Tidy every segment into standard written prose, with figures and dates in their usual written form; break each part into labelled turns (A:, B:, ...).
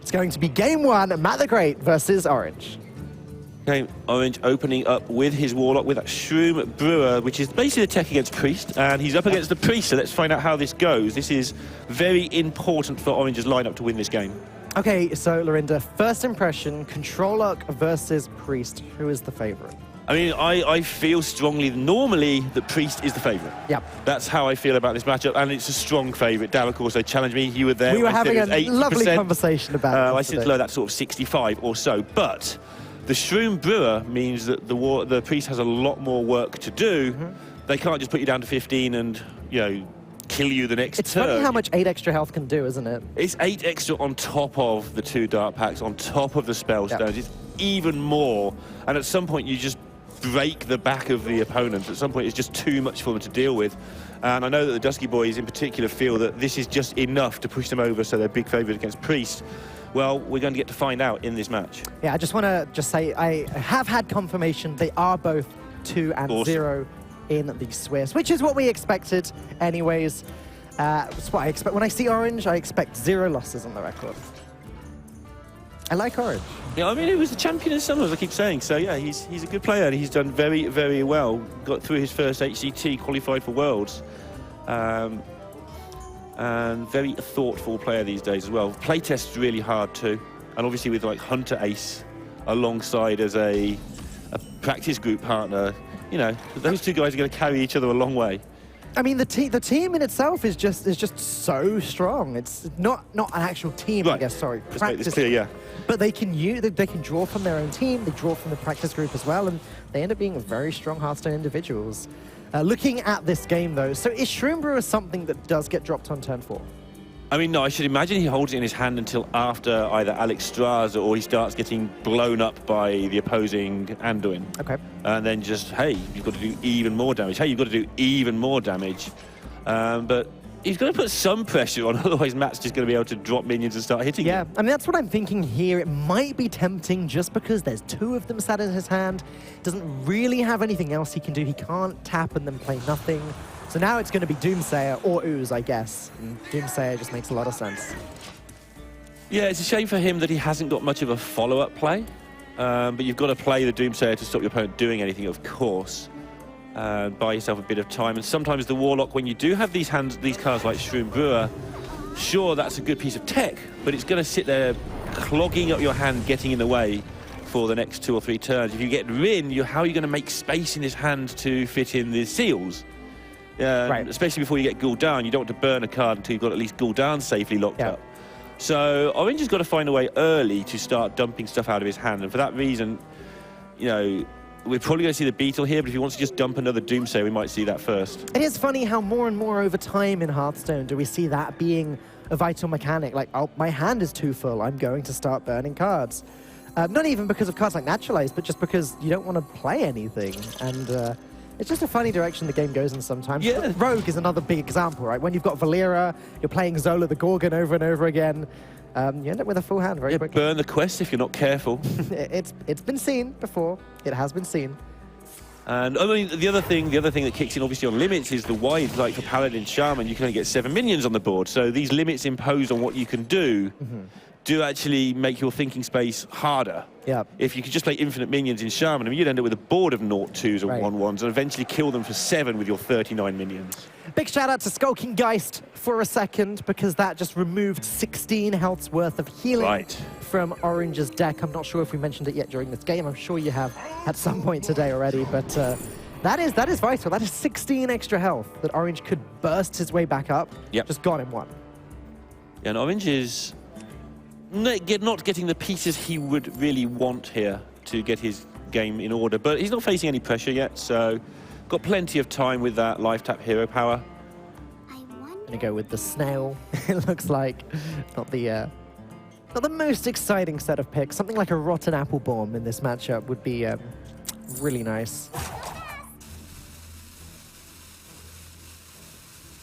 A: It's going to be game one, MattheGreat versus Orange.
B: Okay, Orange opening up with his Warlock with that Shroom Brewer, which is basically a tech against Priest, and he's up against the Priest, so let's find out how this goes. This is very important for Orange's lineup to win this game.
A: Okay, so Lorinda, first impression, Controller versus Priest. Who is the favorite?
B: I mean, I feel strongly, normally, that Priest is the favourite.
A: Yep.
B: That's how I feel about this matchup, and it's a strong favourite. Derek also challenged me. You were there.
A: We were having a
B: 80%.
A: lovely conversation about it.
B: I said, that's sort of 65 or so. But the Shroom Brewer means that the Priest has a lot more work to do. They can't just put you down to 15 and, you know, kill you the next turn.
A: It's funny how much 8 extra health can do, isn't it?
B: It's 8 extra on top of the 2 Dark Packs, on top of the Spell Stones. It's even more. And at some point, you just break the back of the opponent. At some point, it's just too much for them to deal with. And I know that the Dusky Boys in particular feel that this is just enough to push them over, so they're big favourite against Priest. Well, we're going to get to find out in this match. Yeah,
A: I just want to say I have had confirmation they are both 2 and 0 in the Swiss, which is what we expected anyways. That's what I expect. When I see Orange, I expect 0 losses on the record. I like Orange.
B: Yeah, I mean, he was the champion in Summers, I keep saying. So, yeah, he's a good player, and he's done very, very well. Got through his first HCT, qualified for Worlds. And very thoughtful player these days as well. Playtest's really hard too. And obviously with like Hunter Ace alongside as a practice group partner, you know, those 2 guys are going to carry each other a long way.
A: I mean, the team in itself is just so strong. It's not an actual team, right. I guess. Sorry,
B: let's make this clear, yeah.
A: But they can draw from their own team. They draw from the practice group as well, and they end up being very strong Hearthstone individuals. Looking at this game though, so is Shroom Brewer something that does get dropped on turn 4?
B: I mean, no, I should imagine he holds it in his hand until after either Alex Straza or he starts getting blown up by the opposing Anduin.
A: Okay.
B: And then just, hey, you've got to do even more damage. Hey, you've got to do even more damage. But he's going to put some pressure on, otherwise Matt's just going to be able to drop minions and start hitting
A: Yeah,
B: them.
A: I mean, that's what I'm thinking here. It might be tempting just because there's 2 of them sat in his hand. Doesn't really have anything else he can do. He can't tap and then play nothing. So now it's going to be Doomsayer or Ooze, I guess. And Doomsayer just makes a lot of sense.
B: Yeah, it's a shame for him that he hasn't got much of a follow-up play. But you've got to play the Doomsayer to stop your opponent doing anything, of course. Buy yourself a bit of time. And sometimes the Warlock, when you do have these cards like Shroom Brewer, sure, that's a good piece of tech, but it's going to sit there clogging up your hand, getting in the way for the next 2 or 3 turns. If you get Rin, how are you going to make space in his hand to fit in the seals? Right. Especially before you get Gul'dan, you don't want to burn a card until you've got at least Gul'dan safely locked up. So Orange has got to find a way early to start dumping stuff out of his hand, and for that reason, you know, we're probably going to see the Beetle here, but if he wants to just dump another Doomsayer, we might see that first.
A: It is funny how more and more over time in Hearthstone do we see that being a vital mechanic. Like, oh, my hand is too full, I'm going to start burning cards. Not even because of cards like Naturalize, but just because you don't want to play anything. And it's just a funny direction the game goes in sometimes.
B: Yeah.
A: Rogue is another big example, right? When you've got Valera, you're playing Zola the Gorgon over and over again, you end up with a full hand very quickly.
B: Burn the quest if you're not careful.
A: It's been seen before. It has been seen.
B: And I mean, the other thing that kicks in obviously on limits is the wide. Like for Paladin Shaman, you can only get 7 minions on the board. So these limits imposed on what you can do do actually make your thinking space harder.
A: Yeah.
B: If you could just play infinite minions in Shaman, I mean, you'd end up with a board of 0-2s and 1-1s and eventually kill them for 7 with your 39 minions.
A: Big shout out to Skulking Geist for a second, because that just removed 16 health's worth of healing from Orange's deck. I'm not sure if we mentioned it yet during this game. I'm sure you have at some point today already, but that is vital. That is 16 extra health that Orange could burst his way back up. Just gone in 1.
B: Yeah, and Orange is not getting the pieces he would really want here to get his game in order, but he's not facing any pressure yet, so got plenty of time with that life tap hero power.
A: Gonna go with the snail. It looks like not the most exciting set of picks. Something like a rotten apple bomb in this matchup would be really nice.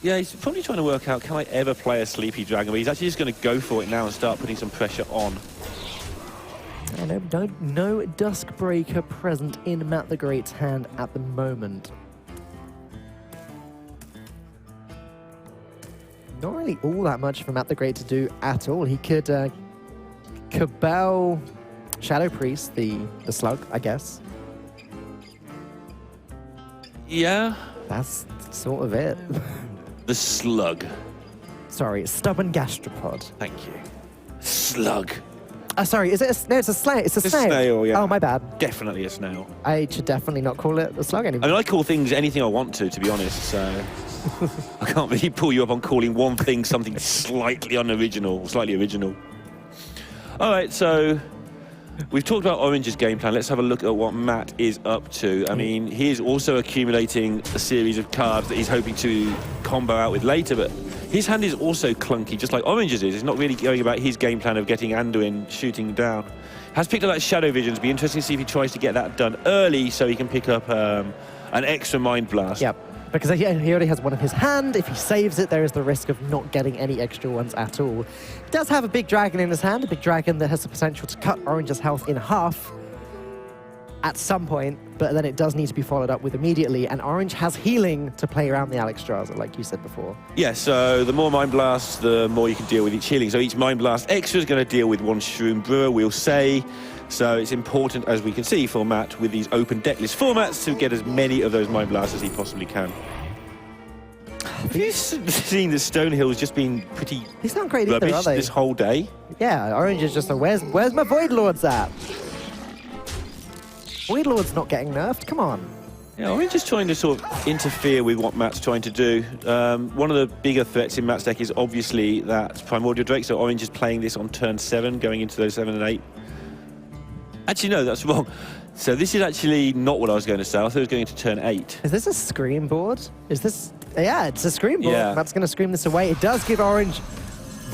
B: Yeah, he's probably trying to work out, can I ever play a Sleepy Dragon? But he's actually just going to go for it now and start putting some pressure on.
A: No Duskbreaker present in MattheGreat's hand at the moment. Not really all that much for MattheGreat to do at all. He could Cabal Shadow Priest, the slug, I guess.
B: Yeah.
A: That's sort of it.
B: The slug.
A: Sorry, stubborn gastropod.
B: Thank you. Slug.
A: Sorry, is it a no, it's a snail. It's a
B: It's a
A: snail.
B: snail, yeah.
A: Oh, my bad.
B: Definitely a snail.
A: I should definitely not call it a slug anymore.
B: I mean, I call things anything I want to be honest, so I can't really pull you up on calling one thing something slightly unoriginal, slightly original. All right, so we've talked about Orange's game plan. Let's have a look at what Matt is up to. I mean, he is also accumulating a series of cards that he's hoping to combo out with later, but his hand is also clunky, just like Orange's is. He's not really going about his game plan of getting Anduin shooting down. Has picked up that Shadow Visions. Be interesting to see if he tries to get that done early so he can pick up an extra Mind Blast.
A: Yep, because he already has one in his hand. If he saves it, there is the risk of not getting any extra ones at all. He does have a big dragon in his hand, a big dragon that has the potential to cut Orange's health in half at some point, but then it does need to be followed up with immediately, and Orange has healing to play around the Alexstrasza, like you said before.
B: Yeah, so the more Mind Blasts, the more you can deal with each healing. So each Mind Blast extra is going to deal with one Shroom Brewer, we'll say. So it's important, as we can see, for Matt, with these open decklist formats, to get as many of those Mind Blasts as he possibly can. Have you seen that Stonehill's just been pretty
A: These aren't great
B: rubbish
A: either, are they?
B: this whole day?
A: Yeah, Orange is just like, where's my Void Lords at? Void Lord's not getting nerfed, come on.
B: Yeah, Orange is trying to sort of interfere with what Matt's trying to do. One of the bigger threats in Matt's deck is obviously that Primordial Drake, so Orange is playing this on turn 7, going into those 7 and 8. Actually, no, that's wrong. So this is actually not what I was going to say. I thought it was going to turn 8.
A: Is this a scream board? Is this... Yeah, it's a scream board.
B: Yeah.
A: Matt's going to scream this away. It does give Orange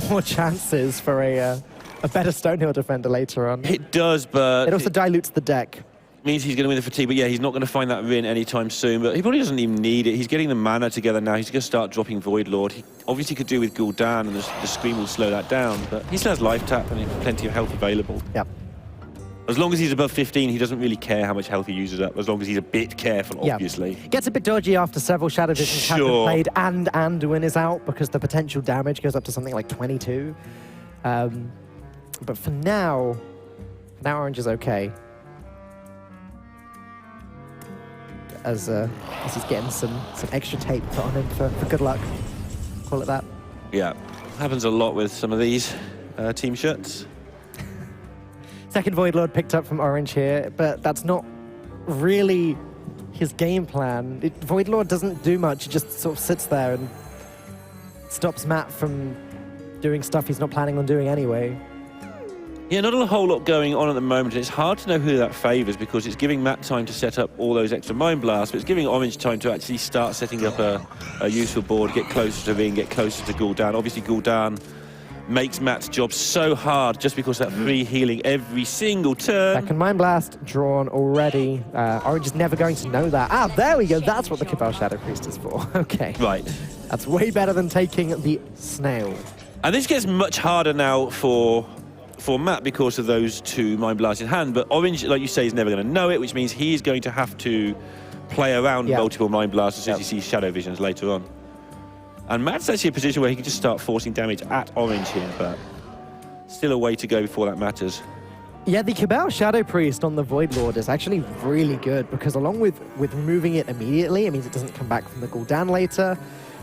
A: more chances for a better Stonehill defender later on.
B: It does, but...
A: It also dilutes the deck.
B: Means he's going to win the fatigue, but yeah, he's not going to find that Rin anytime soon, but he probably doesn't even need it. He's getting the mana together now. He's going to start dropping Void Lord. He obviously could do with Gul'dan, and the Scream will slow that down, but he still has life tap and plenty of health available.
A: Yep.
B: As long as he's above 15, he doesn't really care how much health he uses up, as long as he's a bit careful, obviously.
A: Gets a bit dodgy after several Shadow Visions have been played and Anduin is out, because the potential damage goes up to something like 22. But for now Orange is okay. As he's getting some extra tape put on him for good luck. Call it that.
B: Yeah, happens a lot with some of these team shirts.
A: Second Void Lord picked up from Orange here, but that's not really his game plan. Void Lord doesn't do much, he just sort of sits there and stops Matt from doing stuff he's not planning on doing anyway.
B: Yeah, not a whole lot going on at the moment. It's hard to know who that favours because it's giving Matt time to set up all those extra Mind Blasts, but it's giving Orange time to actually start setting up a useful board, get closer to Ring, get closer to Gul'dan. Obviously, Gul'dan makes Matt's job so hard just because that free healing every single turn.
A: Second Mind Blast drawn already. Orange is never going to know that. Ah, there we go. That's what the Cabal Shadow Priest is for. Okay.
B: Right.
A: That's way better than taking the snail.
B: And this gets much harder now for Matt because of those two Mind Blasts in hand, but Orange, like you say, is never going to know it, which means he's going to have to play around multiple Mind Blasts as soon as he sees Shadow Visions later on. And Matt's actually in a position where he can just start forcing damage at Orange here, but still a way to go before that matters.
A: Yeah, the Cabal Shadow Priest on the Void Lord is actually really good because along with removing it immediately, it means it doesn't come back from the Gul'dan later.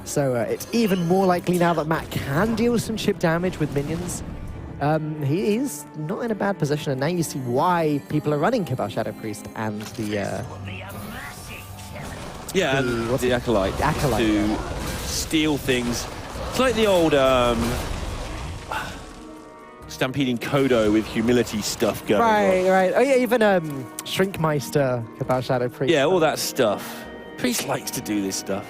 A: So it's even more likely now that Matt can deal some chip damage with minions. He's not in a bad position, and now you see why people are running Cabal Shadow Priest and the
B: Acolyte.
A: The Acolyte,
B: to steal things. It's like the old Stampeding Kodo with humility stuff going on.
A: Right. Oh yeah, even Shrinkmeister Cabal Shadow Priest.
B: Yeah, all that stuff. Priest likes to do this stuff.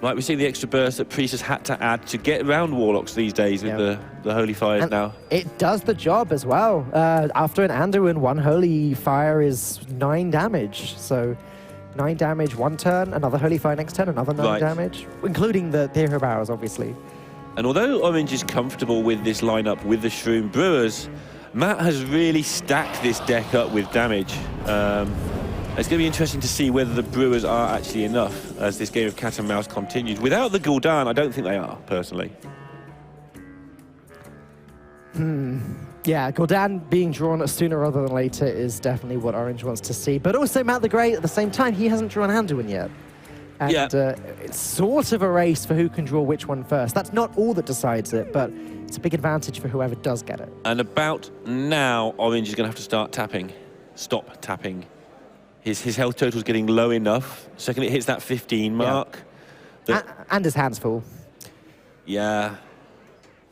B: Like we see the extra burst that Priest has had to add to get around Warlocks these days with the Holy Fires
A: and
B: now.
A: It does the job as well. After an Anduin, one Holy Fire is 9 damage. So 9 damage one turn, another Holy Fire next turn, another 9 damage, including the Hero Barrels, obviously.
B: And although Orange is comfortable with this lineup with the Shroom Brewers, Matt has really stacked this deck up with damage. It's going to be interesting to see whether the Brewers are actually enough as this game of cat and mouse continues. Without the Gul'dan, I don't think they are, personally.
A: Yeah, Gul'dan being drawn sooner rather than later is definitely what Orange wants to see. But also MattheGreat, at the same time, he hasn't drawn Anduin yet. And it's sort of a race for who can draw which one first. That's not all that decides it, but it's a big advantage for whoever does get it.
B: And about now, Orange is going to have to start tapping. Stop tapping. His health total is getting low enough. Second it hits that 15 mark.
A: Yeah. And his hands full.
B: Yeah.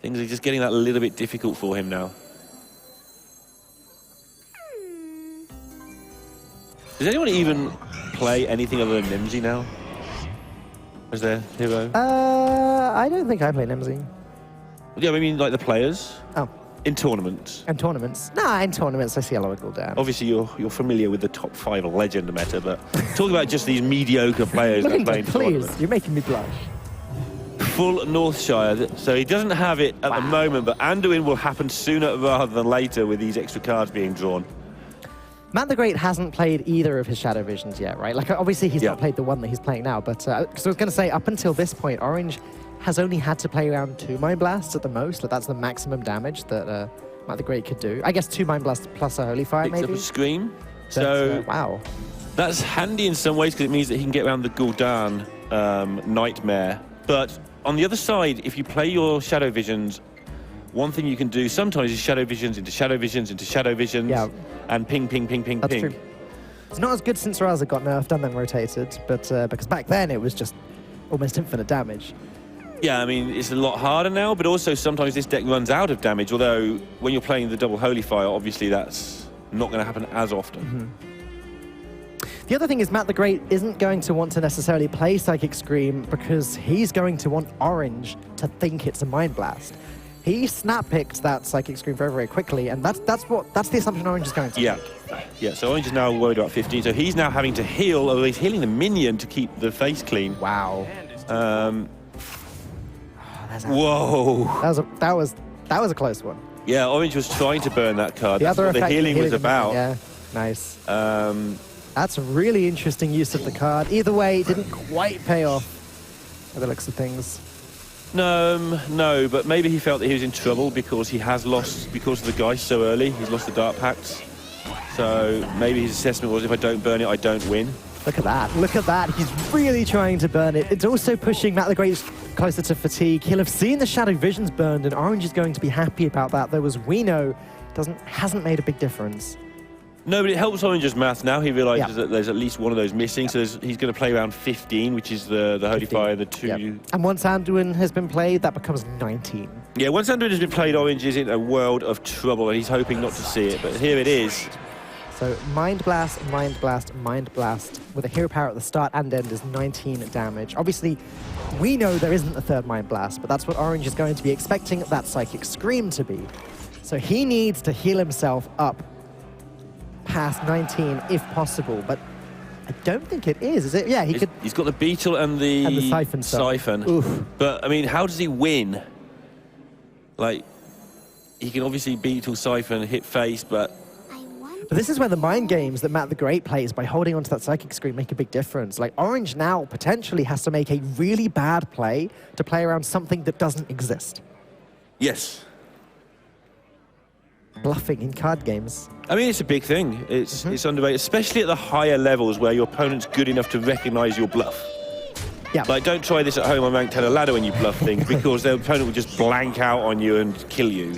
B: Things are just getting that a little bit difficult for him now. Does anyone even play anything other than Nimsy now? As their hero?
A: I don't think I play Nimsy.
B: Yeah, I mean like the players.
A: Oh.
B: In tournaments.
A: In tournaments? Nah, in tournaments I see a lot of Gul'dan.
B: Obviously you're familiar with the top 5 legend meta, but talking about just these mediocre players that are playing tournaments.
A: Please, you're making me blush.
B: Full Northshire, so he doesn't have it at the moment, but Anduin will happen sooner rather than later with these extra cards being drawn.
A: MattheGreat hasn't played either of his Shadow Visions yet, right? Like, obviously he's not played the one that he's playing now, but because I was going to say, up until this point, Orange has only had to play around 2 Mind Blasts at the most. Like, that's the maximum damage that MattheGreat could do. I guess 2 Mind Blasts plus a Holy Fire, maybe?
B: Picks up a Scream. So,
A: wow.
B: That's handy in some ways because it means that he can get around the Gul'dan Nightmare. But on the other side, if you play your Shadow Visions, one thing you can do sometimes is Shadow Visions into Shadow Visions into Shadow Visions, and ping, ping, ping, ping,
A: That's
B: ping.
A: True. It's not as good since Raza got nerfed and then rotated, but because back then it was just almost infinite damage.
B: Yeah, I mean, it's a lot harder now, but also sometimes this deck runs out of damage, although when you're playing the double Holy Fire, obviously that's not going to happen as often.
A: The other thing is MattheGreat isn't going to want to necessarily play Psychic Scream because he's going to want Orange to think it's a Mind Blast. He snap-picked that Psychic Scream very, very quickly, and that's the assumption Orange is going to make.
B: Yeah, so Orange is now worried about 15, so he's now having to heal, although he's healing the minion to keep the face clean.
A: Wow.
B: Whoa.
A: That was a close one.
B: Yeah, Orange was trying to burn that card.
A: The
B: That's
A: other
B: what the healing was about.
A: Yeah, nice. That's a really interesting use of the card. Either way, it didn't quite pay off by the looks of things.
B: No, but maybe he felt that he was in trouble because he has lost, because of the Geist so early, he's lost the Dark Pacts. So maybe his assessment was, if I don't burn it, I don't win.
A: Look at that, look at that. He's really trying to burn it. It's also pushing MattheGreat closer to fatigue. He'll have seen the Shadow Visions burned, and Orange is going to be happy about that, though as we know, hasn't made a big difference.
B: No, but it helps Orange's math now. He realises that there's at least one of those missing, so he's going to play around 15, which is the Holy Fire, the 2...
A: And once Anduin has been played, that becomes 19.
B: Yeah, once Anduin has been played, Orange is in a world of trouble, and he's hoping not to see it, but here it is.
A: So Mind Blast, Mind Blast, Mind Blast, with a hero power at the start and end is 19 damage. Obviously, we know there isn't a third Mind Blast, but that's what Orange is going to be expecting that Psychic Scream to be. So he needs to heal himself up past 19 if possible, but I don't think it is it? Yeah,
B: he's got the Beetle and the Siphon.
A: Oof.
B: But I mean, how does he win? Like, he can obviously Beetle, Siphon, hit face, but
A: this is where the mind games that MattheGreat plays by holding onto that Psychic Scream make a big difference. Like, Orange now potentially has to make a really bad play to play around something that doesn't exist.
B: Yes.
A: Bluffing in card games.
B: I mean, it's a big thing. It's underrated, especially at the higher levels where your opponent's good enough to recognize your bluff.
A: Yeah.
B: Like, don't try this at home on Ranked 10 ladder when you bluff things, because their opponent will just blank out on you and kill you.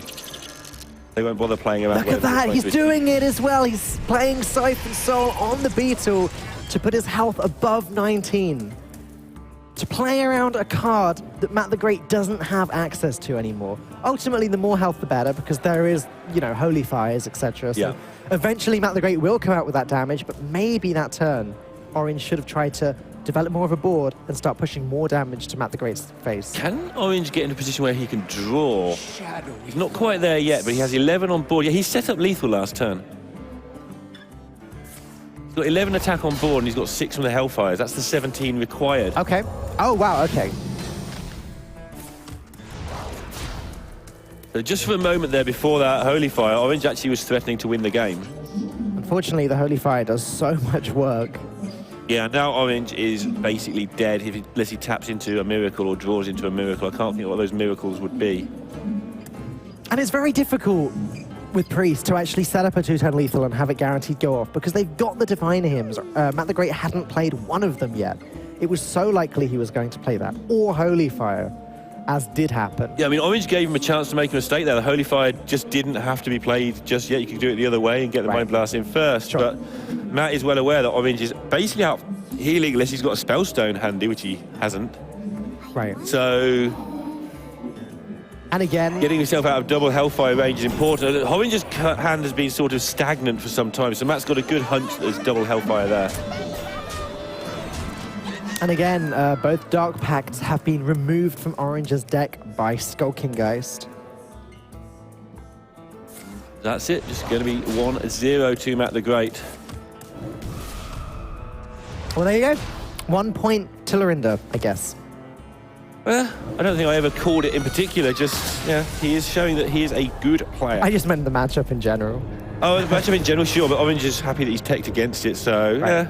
B: They won't bother playing around.
A: Look at that, he's doing it as well. He's playing Siphon Soul on the Beetle to put his health above 19. To play around a card that MattheGreat doesn't have access to anymore. Ultimately, the more health, the better, because there is, Holy Fires, etc. So eventually MattheGreat will come out with that damage, but maybe that turn, Orange should have tried to develop more of a board and start pushing more damage to MattheGreat's face.
B: Can Orange get in a position where he can draw? He's not quite there yet, but he has 11 on board. Yeah, he set up lethal last turn. He's got 11 attack on board, and he's got 6 from the Hellfires. That's the 17 required.
A: Okay. Oh, wow, okay.
B: So just for a moment there before that Holy Fire, Orange actually was threatening to win the game.
A: Unfortunately, the Holy Fire does so much work.
B: Yeah, now Orange is basically dead unless he taps into a miracle or draws into a miracle. I can't think what those miracles would be.
A: And it's very difficult with Priest to actually set up a 2-turn lethal and have it guaranteed go off, because they've got the Divine Hymns. MattheGreat hadn't played one of them yet. It was so likely he was going to play that, or Holy Fire, as did happen.
B: Yeah, I mean, Orange gave him a chance to make a mistake there. The Holy Fire just didn't have to be played just yet. You could do it the other way and get the Mind Blast in first.
A: Sure.
B: But Matt is well aware that Orange is basically out healing unless he's got a Spellstone handy, which he hasn't.
A: Right.
B: So...
A: And again...
B: Getting himself out of double Hellfire range is important. Orange's hand has been sort of stagnant for some time, so Matt's got a good hunch that there's double Hellfire there.
A: And again, both Dark Pacts have been removed from Orange's deck by Skulking Geist.
B: That's it, just going to be 1-0 to MattheGreat.
A: Well, there you go. 1 point to Lorinda, I guess.
B: Well, I don't think I ever called it in particular, just, yeah, he is showing that he is a good player.
A: I just meant the matchup in general.
B: Oh, the matchup in general, sure, but Orange is happy that he's teched against it, so, yeah.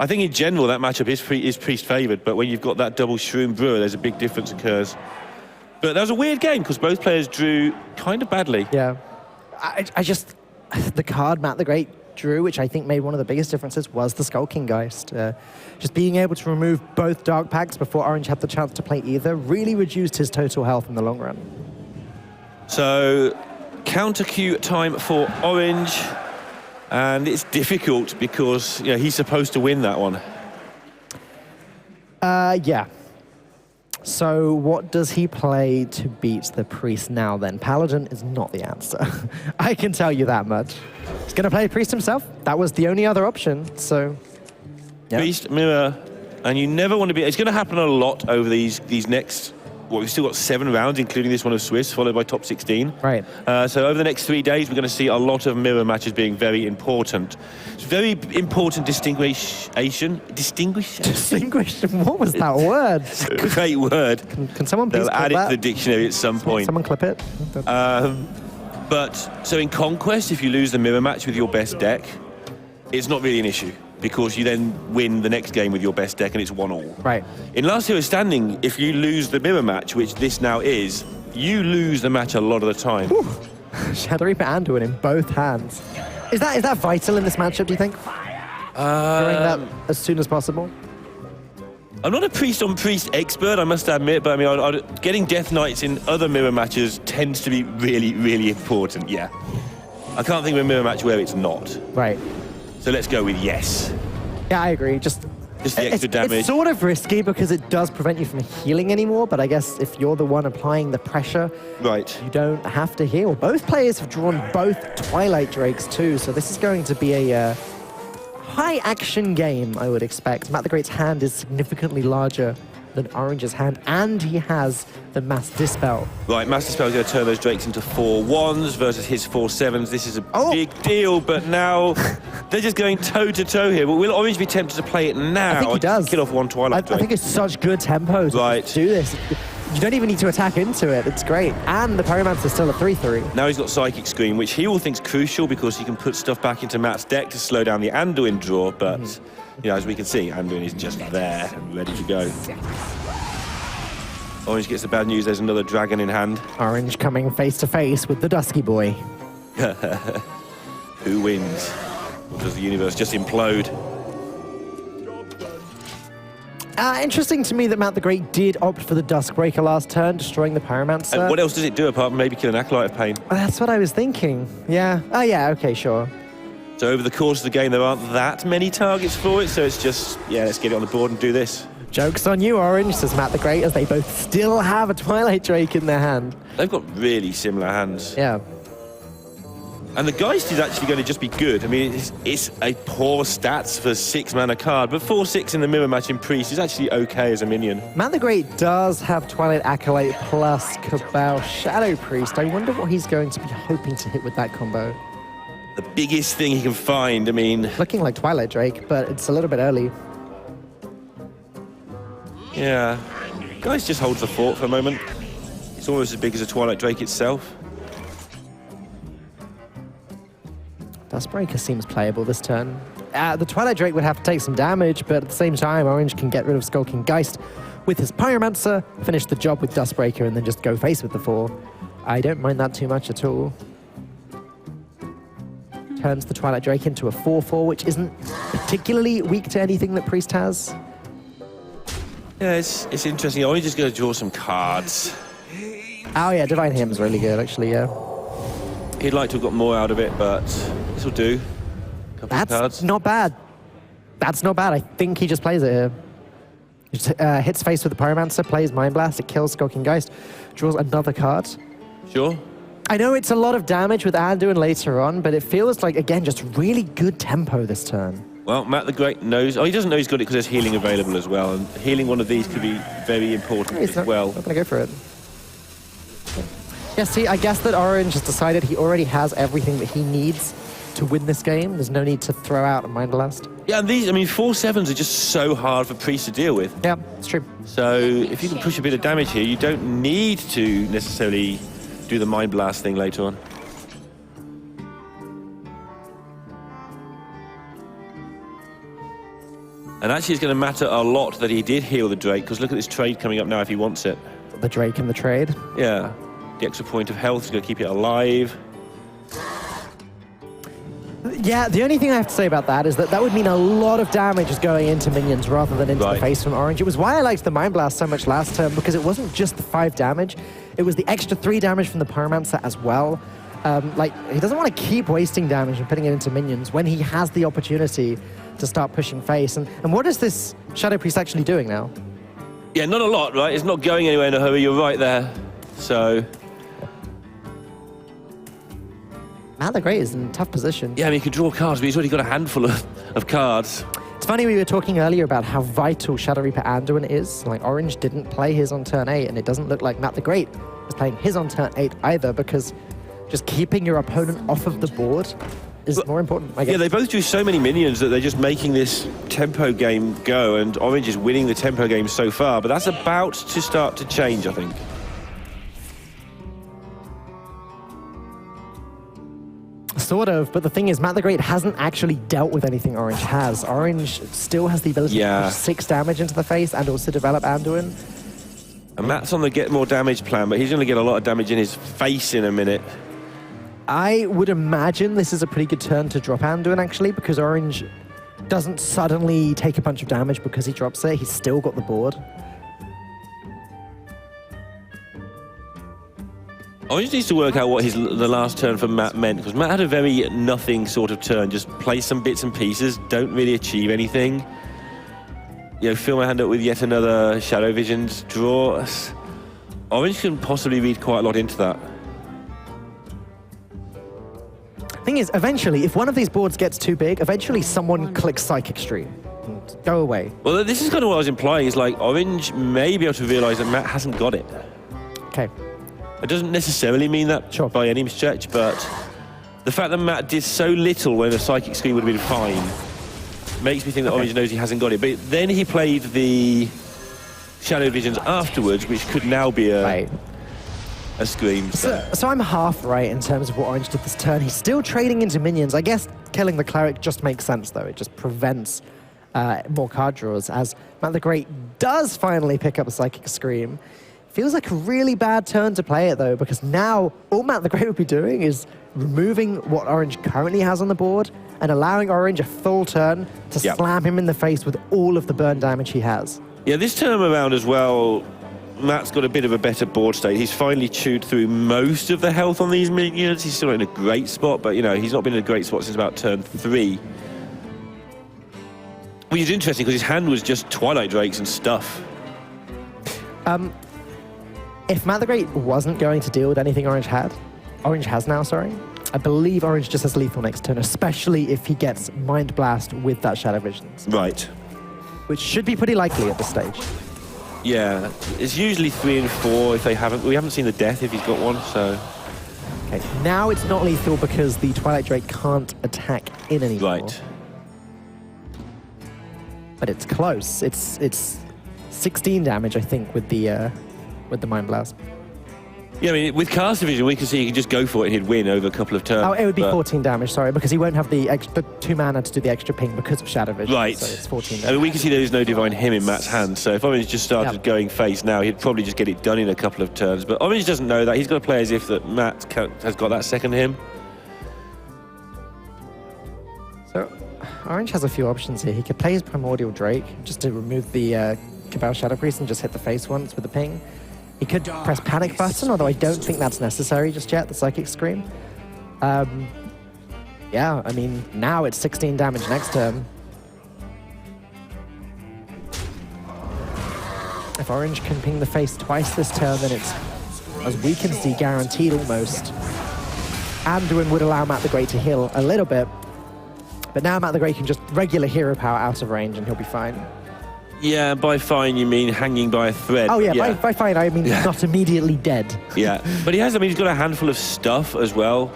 B: I think in general that matchup is Priest favoured, but when you've got that double Shroom Brewer, there's a big difference occurs. But that was a weird game, because both players drew kind of badly.
A: Yeah. I just... The card MattheGreat drew, which I think made one of the biggest differences, was the Skulking Geist. Just being able to remove both Dark Pacts before Orange had the chance to play either really reduced his total health in the long run.
B: So, counter queue time for Orange, and it's difficult because he's supposed to win that one.
A: Yeah. So what does he play to beat the Priest now then? Paladin is not the answer. I can tell you that much. He's going to play Priest himself. That was the only other option, so... Yeah.
B: Priest, Mirror, and you never want to be... It's going to happen a lot over these next... Well, we've still got 7 rounds, including this one of Swiss, followed by top 16.
A: Right.
B: So over the next 3 days, we're going to see a lot of mirror matches being very important. It's very important distinguishing. What was that word? Great word.
A: Can someone please
B: They'll
A: clip
B: add it
A: that?
B: to the dictionary at some point.
A: Someone clip it.
B: But so in Conquest, if you lose the mirror match with your best deck, it's not really an issue, because you then win the next game with your best deck and it's 1-1.
A: Right.
B: In Last Hero Standing, if you lose the mirror match, which this now is, you lose the match a lot of the time.
A: Shadow Reaper Anduin in both hands. Is that vital in this matchup, do you think? Doing that as soon as possible?
B: I'm not a priest-on-priest expert, I must admit, but I mean, getting Death Knights in other mirror matches tends to be really, really important, yeah. I can't think of a mirror match where it's not.
A: Right.
B: So let's go with yes.
A: Yeah, I agree. Just
B: the extra damage.
A: It's sort of risky because it does prevent you from healing anymore, but I guess if you're the one applying the pressure,
B: right,
A: you don't have to heal. Both players have drawn both Twilight Drakes too, so this is going to be a high-action game, I would expect. MattheGreat's hand is significantly larger than Orange's hand, and he has the Mass Dispel.
B: Right, Mass Dispel is going to turn those Drakes into 4-1s versus his 4-7s. This is a big deal, but now they're just going toe-to-toe here. But will Orange be tempted to play it now?
A: I think he does.
B: Kill off one Twilight Drake.
A: I think it's such good tempo to do this. You don't even need to attack into it. It's great. And the Pyromancer's still a 3-3.
B: Now he's got Psychic Scream, which he will think's crucial because he can put stuff back into Matt's deck to slow down the Anduin draw, but as we can see, Anduin is just there and ready to go. Orange gets the bad news, there's another dragon in hand.
A: Orange coming face-to-face with the Dusky Boy.
B: Who wins? Or does the universe just implode?
A: Interesting to me that MattheGreat did opt for the Duskbreaker last turn, destroying the Pyromancer.
B: And what else does it do apart from maybe kill an Acolyte of Pain?
A: That's what I was thinking. Yeah. Oh, yeah, okay, sure.
B: So over the course of the game, there aren't that many targets for it, so it's just, let's get it on the board and do this.
A: Joke's on you, Orange, says MattheGreat, as they both still have a Twilight Drake in their hand.
B: They've got really similar hands.
A: Yeah.
B: And the Geist is actually going to just be good. I mean, it's a poor stats for 6-mana card, but 4-6 in the mirror match in Priest is actually okay as a minion.
A: MattheGreat does have Twilight Acolyte plus Cabal Shadow Priest. I wonder what he's going to be hoping to hit with that combo.
B: The biggest thing he can find, I mean...
A: Looking like Twilight Drake, but it's a little bit early.
B: Yeah. Geist just holds the fort for a moment. It's almost as big as a Twilight Drake itself.
A: Duskbreaker seems playable this turn. The Twilight Drake would have to take some damage, but at the same time, Orange can get rid of Skulking Geist with his Pyromancer, finish the job with Duskbreaker, and then just go face with the 4. I don't mind that too much at all. turns the Twilight Drake into a 4/4, which isn't particularly weak to anything that Priest has.
B: Yeah, it's interesting. Orange is going to draw some cards.
A: Oh yeah, Divine Hymn's really good, actually, yeah.
B: He'd like to have got more out of it, but this will do. Couple of cards.
A: That's not bad. That's not bad. I think he just plays it here. He just, hits face with the Pyromancer, plays Mind Blast, it kills Skulking Geist, draws another card.
B: Sure.
A: I know it's a lot of damage with Anduin later on, but it feels like, again, just really good tempo this turn.
B: Well, Matt the Great knows. Oh, he doesn't know he's got it because there's healing available as well, and healing one of these could be very important as well.
A: Not going to go for it. Yeah, see, I guess that Orange has decided he already has everything that he needs to win this game. There's no need to throw out a Mind Blast.
B: Yeah, and these, I mean, 4/7s are just so hard for Priest to deal with.
A: Yeah, it's true.
B: So if you can push a bit of damage here, you don't need to necessarily do the Mind Blast thing later on. And actually it's going to matter a lot that he did heal the Drake, because look at this trade coming up now if he wants it.
A: The Drake and the trade.
B: Yeah, the extra point of health is going to keep it alive.
A: Yeah, the only thing I have to say about that is that that would mean a lot of damage is going into minions rather than into the face from Orange. It was why I liked the Mind Blast so much last turn, because it wasn't just the 5 damage, it was the extra 3 damage from the Pyromancer as well. Like, he doesn't want to keep wasting damage and putting it into minions when he has the opportunity to start pushing face. And what is this Shadow Priest actually doing now?
B: Yeah, not a lot, right? It's not going anywhere in a hurry, you're right there. So...
A: Matt the Great is in a tough position.
B: Yeah, I mean, he can draw cards, but he's already got a handful of cards.
A: It's funny, we were talking earlier about how vital Shadow Reaper Anduin is. Like, Orange didn't play his on turn 8, and it doesn't look like Matt the Great is playing his on turn 8 either, because just keeping your opponent off of the board is more important, I guess.
B: Yeah, they both do so many minions that they're just making this tempo game go, and Orange is winning the tempo game so far, but that's about to start to change, I think.
A: Sort of, but the thing is, Matt the Great hasn't actually dealt with anything Orange has. Orange still has the ability to push 6 damage into the face and also develop Anduin.
B: And Matt's on the get more damage plan, but he's going to get a lot of damage in his face in a minute.
A: I would imagine this is a pretty good turn to drop Anduin, actually, because Orange doesn't suddenly take a bunch of damage because he drops it. He's still got the board.
B: Orange needs to work out what the last turn for Matt meant, because Matt had a very nothing sort of turn. Just play some bits and pieces, don't really achieve anything. You know, fill my hand up with yet another Shadow Visions draw. Orange can possibly read quite a lot into that.
A: Thing is, eventually, if one of these boards gets too big, eventually someone clicks Psychic Stream. Go away.
B: Well, this is kind of what I was implying, is like Orange may be able to realize that Matt hasn't got it.
A: Okay.
B: It doesn't necessarily mean that by any stretch, but the fact that Matt did so little when a Psychic Screen would have been fine makes me think that Orange knows he hasn't got it. But then he played the Shadow Visions afterwards, which could now be a scream.
A: So I'm half right in terms of what Orange did this turn. He's still trading into minions. I guess killing the Cleric just makes sense, though. It just prevents more card draws, as Matt the Great does finally pick up a Psychic Scream. Feels like a really bad turn to play it, though, because now all Matt the Great would be doing is removing what Orange currently has on the board and allowing Orange a full turn to slam him in the face with all of the burn damage he has.
B: Yeah, this turn around as well, Matt's got a bit of a better board state. He's finally chewed through most of the health on these minions. He's still in a great spot, but, you know, he's not been in a great spot since about turn 3. Which is interesting, because his hand was just Twilight Drakes and stuff.
A: If Matt the Great wasn't going to deal with anything Orange has now, sorry, I believe Orange just has lethal next turn, especially if he gets Mind Blast with that Shadow Visions.
B: Right.
A: Which should be pretty likely at this stage.
B: Yeah, it's usually 3 and 4 if they haven't. We haven't seen the death if he's got one, so...
A: Okay, now it's not lethal because the Twilight Drake can't attack in anymore.
B: Right.
A: But it's close. It's 16 damage, I think, with the Mind Blast.
B: Yeah, I mean, with Cast Division, we can see he can just go for it and he'd win over a couple of turns.
A: Oh, it would be 14 damage, sorry, because he won't have the 2 mana to do the extra ping because of Shadow Vision.
B: Right.
A: So it's 14 damage.
B: I mean, we can see there is no Divine Hymn in Matt's hand, so if Orange just started going face now, he'd probably just get it done in a couple of turns. But Orange doesn't know that. He's got to play as if that Matt has got that second hymn.
A: Orange has a few options here. He could play his Primordial Drake just to remove the Cabal Shadow Priest and just hit the face once with the ping. He could press Panic Button, although I don't think that's necessary just yet, the Psychic Scream. Yeah, I mean, now it's 16 damage next turn. If Orange can ping the face twice this turn, then it's, as we can see, guaranteed almost. Anduin would allow MattheGreat to heal a little bit, but now MattheGreat can just regular hero power out of range and he'll be fine.
B: Yeah, by fine you mean hanging by a thread.
A: Oh yeah, by fine I mean not immediately dead.
B: Yeah, but he has, I mean, he's got a handful of stuff as well.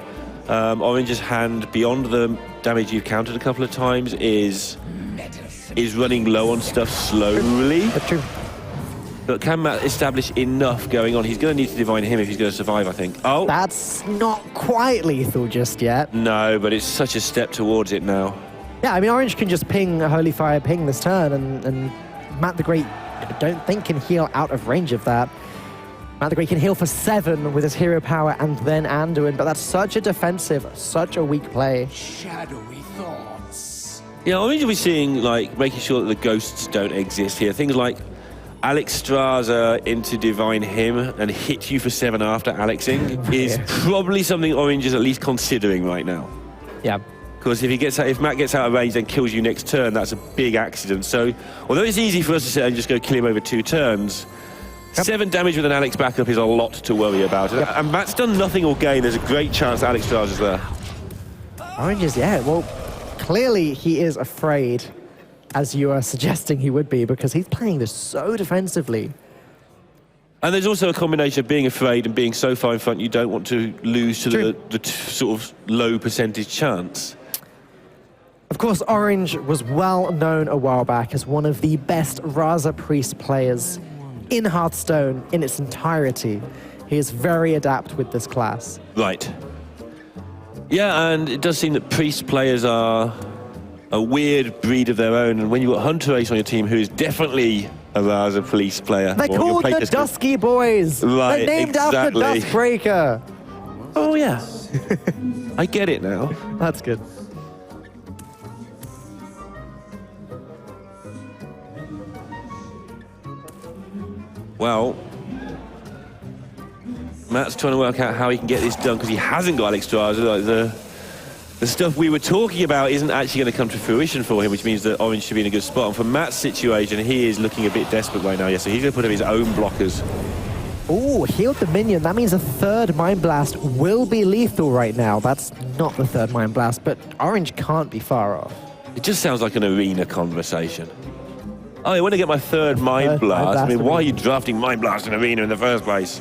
B: Orange's hand, beyond the damage you've counted a couple of times, is running low on stuff slowly.
A: That's true.
B: But can Matt establish enough going on? He's going to need to divine him if he's going to survive, I think. Oh!
A: That's not quite lethal just yet.
B: No, but it's such a step towards it now.
A: Yeah, I mean, Orange can just ping a Holy Fire ping this turn, and MattheGreat, I don't think, can heal out of range of that. MattheGreat can heal for 7 with his hero power and then Anduin, but that's such a defensive, such a weak play.
C: Shadowy thoughts.
B: Yeah, Orange will be seeing, like, making sure that the ghosts don't exist here. Things like Alex Straza into divine him and hit you for 7 after Alexing is probably something Orange is at least considering right now.
A: Yeah.
B: Because if Matt gets out of range and kills you next turn, that's a big accident. So, although it's easy for us to sit and just go kill him over 2 turns, 7 damage with an Alex backup is a lot to worry about. And Matt's done nothing all game. There's a great chance Alex Straza's there.
A: Orange is, yeah, well, clearly he is afraid, as you are suggesting he would be, because he's playing this so defensively.
B: And there's also a combination of being afraid and being so far in front you don't want to lose to the sort of low percentage chance.
A: Of course, Orange was well known a while back as one of the best Raza Priest players in Hearthstone in its entirety. He is very adept with this class.
B: Right. Yeah, and it does seem that Priest players are a weird breed of their own, and when you've got Hunter Ace on your team, who is definitely a Raza Police player.
A: They're called the Dusky Boys.
B: Right,
A: they're named after Duskbreaker.
B: Oh, yeah. I get it now.
A: That's good.
B: Well, Matt's trying to work out how he can get this done because he hasn't got Alex Straza. Like the stuff we were talking about isn't actually going to come to fruition for him, which means that Orange should be in a good spot. And for Matt's situation, he is looking a bit desperate right now. Yeah, so he's going to put up his own blockers.
A: Oh, healed the minion. That means a 3rd Mind Blast will be lethal right now. That's not the 3rd Mind Blast, but Orange can't be far off.
B: It just sounds like an arena conversation. Oh, I want to get my 3rd Mind Blast. I mean, why are you drafting Mind Blast in arena in the first place?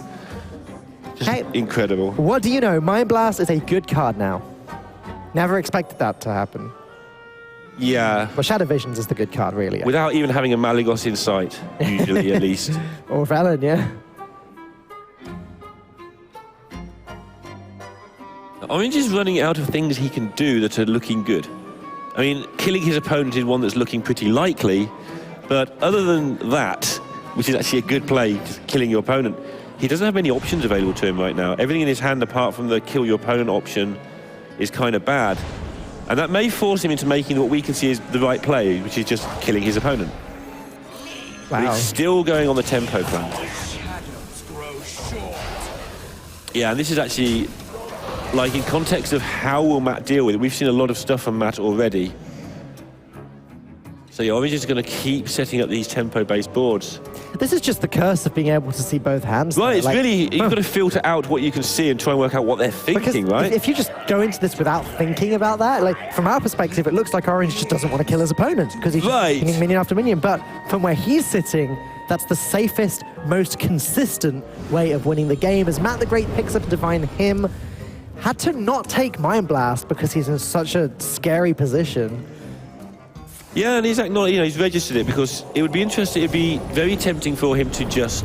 B: Just incredible.
A: What do you know? Mind Blast is a good card now. Never expected that to happen.
B: Yeah.
A: Well, Shadow Visions is the good card, really.
B: Without even having a Malygos in sight, usually, at least.
A: Or Velen, yeah.
B: Orange is running out of things he can do that are looking good. I mean, killing his opponent is one that's looking pretty likely, but other than that, which is actually a good play, just killing your opponent, he doesn't have many options available to him right now. Everything in his hand, apart from the kill your opponent option, is kind of bad. And that may force him into making what we can see as the right play, which is just killing his opponent.
A: Wow.
B: But he's still going on the tempo plan. Yeah, and this is actually, like, in context of how will Matt deal with it, we've seen a lot of stuff from Matt already. So yeah, Orange is going to keep setting up these tempo-based boards.
A: This is just the curse of being able to see both hands.
B: Right, it's really, you've got to filter out what you can see and try and work out what they're thinking, right?
A: If you just go into this without thinking about that, like, from our perspective, it looks like Orange just doesn't want to kill his opponent because he's just pinging minion after minion. But from where he's sitting, that's the safest, most consistent way of winning the game. As MattheGreat picks up Divine Him, had to not take Mind Blast because he's in such a scary position.
B: Yeah, and he's acknowledged, he's registered it because it would be interesting. It'd be very tempting for him to just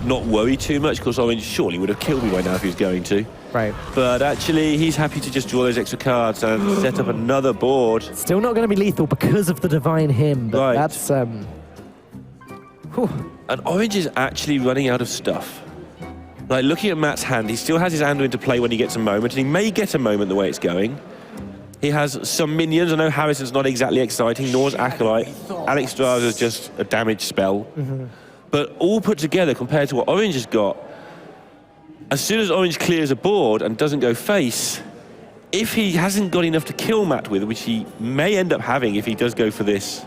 B: not worry too much because Orange surely would have killed me right now if he was going to.
A: Right.
B: But actually, he's happy to just draw those extra cards and set up another board.
A: Still not going to be lethal because of the Divine Him, but that's...
B: And Orange is actually running out of stuff. Like, looking at Matt's hand, he still has his Anduin to play when he gets a moment, and he may get a moment the way it's going. He has some minions. I know Harrison's not exactly exciting, nor is Acolyte. Alex Straza's just a damage spell. But all put together, compared to what Orange has got, as soon as Orange clears a board and doesn't go face, if he hasn't got enough to kill Matt with, which he may end up having if he does go for this,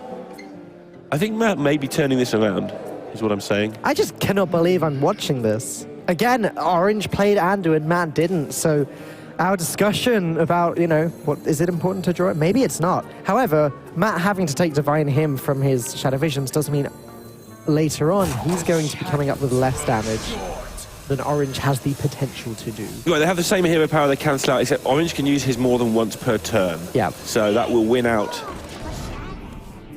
B: I think Matt may be turning this around, is what I'm saying.
A: I just cannot believe I'm watching this. Again, Orange played Anduin, Matt didn't, so our discussion about, you know, what is it important to draw it? Maybe it's not. However, Matt having to take Divine Hymn from his Shadow Visions does mean later on he's going to be coming up with less damage than Orange has the potential to do.
B: Right, they have the same hero power they cancel out, except Orange can use his more than once per turn.
A: Yeah.
B: So that will win out.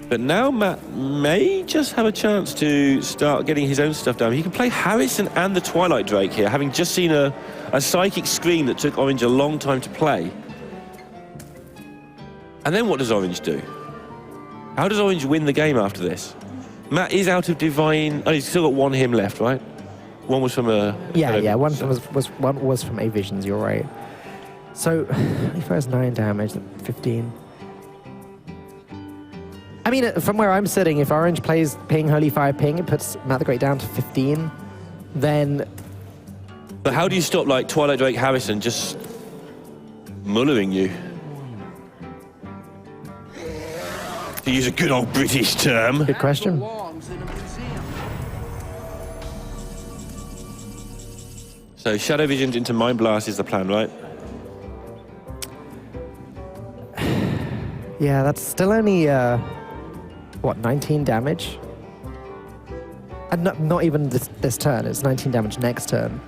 B: But now Matt may just have a chance to start getting his own stuff done. He can play Harrison and the Twilight Drake here, having just seen a Psychic Screen that took Orange a long time to play. And then what does Orange do? How does Orange win the game after this? Matt is out of Divine... Oh, he's still got one hymn left, right? One was from a...
A: Yeah, one was from A Visions, you're right. So, he first 9 damage, 15. I mean, from where I'm sitting, if Orange plays Ping, Holy Fire, Ping, it puts MattheGreat down to 15, then...
B: But how do you stop, like, Twilight Drake Harrison just mullering you? To use a good old British term.
A: Good question.
B: So Shadow Visions into Mind Blast is the plan, right?
A: Yeah, that's still only, what, 19 damage? And not even this turn, it's 19 damage next turn.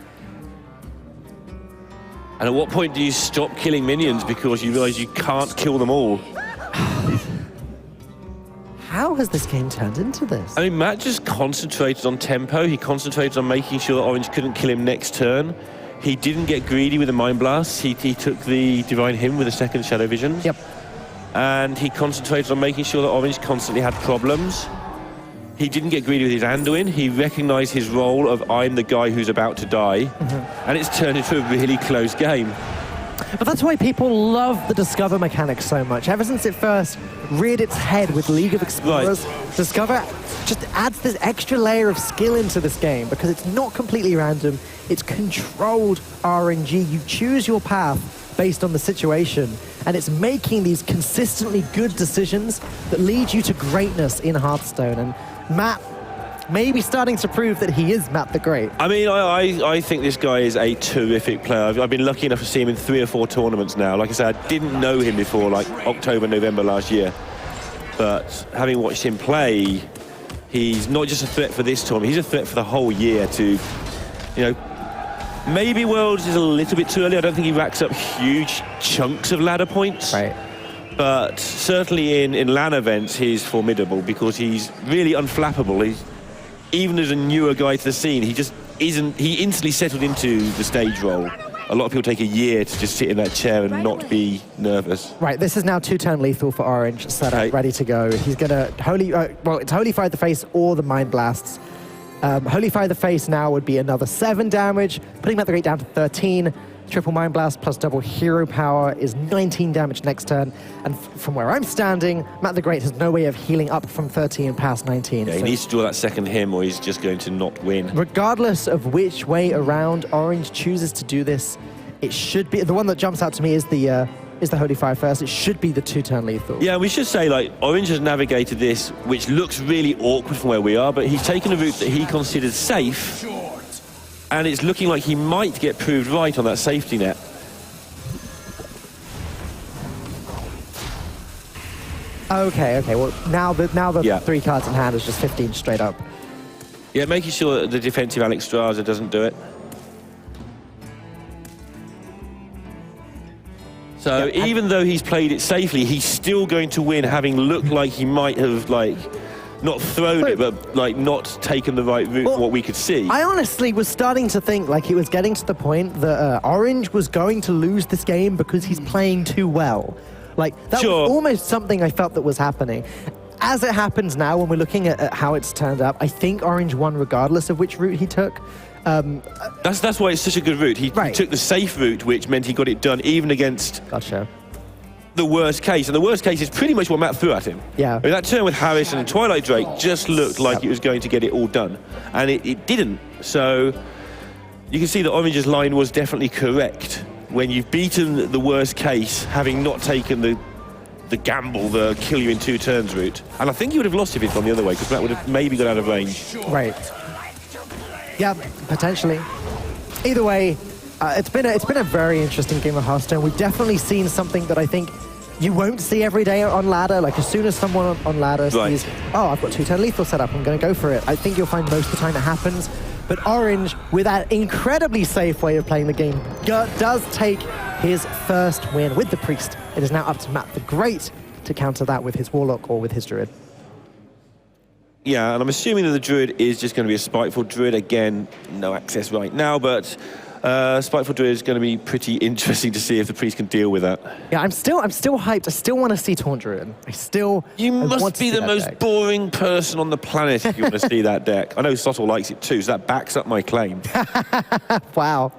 B: And at what point do you stop killing minions because you realise you can't kill them all?
A: How has this game turned into this?
B: I mean, Matt just concentrated on tempo. He concentrated on making sure that Orange couldn't kill him next turn. He didn't get greedy with the Mind Blast. He took the Divine Hymn with the second Shadow Visions.
A: Yep.
B: And he concentrated on making sure that Orange constantly had problems. He didn't get greedy with his Anduin. He recognised his role of I'm the guy who's about to die. And it's turned into a really close game.
A: But that's why people love the Discover mechanic so much. Ever since it first reared its head with League of Explorers, Discover just adds this extra layer of skill into this game because it's not completely random. It's controlled RNG. You choose your path based on the situation, and it's making these consistently good decisions that lead you to greatness in Hearthstone. And Matt may be starting to prove that he is Matt the Great.
B: I mean, I think this guy is a terrific player. I've been lucky enough to see him in 3 or 4 tournaments now. Like I said, I didn't know him before, like October, November last year. But having watched him play, he's not just a threat for this tournament, he's a threat for the whole year to, you know, maybe Worlds is a little bit too early. I don't think he racks up huge chunks of ladder points.
A: Right.
B: But certainly in LAN events, he's formidable because he's really unflappable. Even as a newer guy to the scene, he just isn't. He instantly settled into the stage role. A lot of people take a year to just sit in that chair and not be nervous.
A: Right, this is now 2-turn lethal for Orange, set up, ready to go. He's gonna it's Holy Fire the Face or the Mind Blasts. Holy Fire the Face now would be another 7 damage, putting MattheGreat down to 13. Triple Mind Blast plus double hero power is 19 damage next turn. And from where I'm standing, Matt the Great has no way of healing up from 13 past 19.
B: Yeah,
A: so
B: he needs to draw that second hymn or he's just going to not win.
A: Regardless of which way around Orange chooses to do this, it should be... The one that jumps out to me is the Holy Fire first. It should be the 2-turn lethal.
B: Yeah, we should say, like, Orange has navigated this, which looks really awkward from where we are, but he's taken a route that he considers safe. And it's looking like he might get proved right on that safety net.
A: Okay. Well, now the 3 cards in hand is just 15 straight up.
B: Yeah, making sure that the defensive Alex Straza doesn't do it. So even though he's played it safely, he's still going to win, having looked like he might have, like, not thrown it, but like not taken the right route for what we could see.
A: I honestly was starting to think like it was getting to the point that Orange was going to lose this game because he's playing too well. Like that was almost something I felt that was happening. As it happens now, when we're looking at how it's turned up, I think Orange won regardless of which route he took.
B: That's why it's such a good route. He took the safe route, which meant he got it done even against the worst case, and the worst case is pretty much what Matt threw at him.
A: Yeah.
B: I mean, that turn with Harris and Twilight Drake just looked like it was going to get it all done, and it didn't. So you can see that Orange's line was definitely correct. When you've beaten the worst case, having not taken the gamble, the kill you in 2 turns route. And I think he would have lost if he'd gone the other way, because Matt would have maybe got out of range.
A: Right. Yeah, potentially. Either way, it's been a very interesting game of Hearthstone. We've definitely seen something that I think you won't see every day on ladder. Like, as soon as someone on ladder sees, oh, I've got 2-turn lethal set up, I'm going to go for it. I think you'll find most of the time it happens. But Orange, with that incredibly safe way of playing the game, does take his first win with the Priest. It is now up to MattheGreat to counter that with his Warlock or with his Druid.
B: Yeah, and I'm assuming that the Druid is just going to be a Spiteful Druid. Again, no access right now, but Spiteful Druid is going to be pretty interesting to see if the Priest can deal with that.
A: Yeah, I'm still hyped. I still want to see Taunt Druid.
B: You must be the most boring person on the planet if you want to see that deck. I know Sottle likes it too, so that backs up my claim.
A: Wow.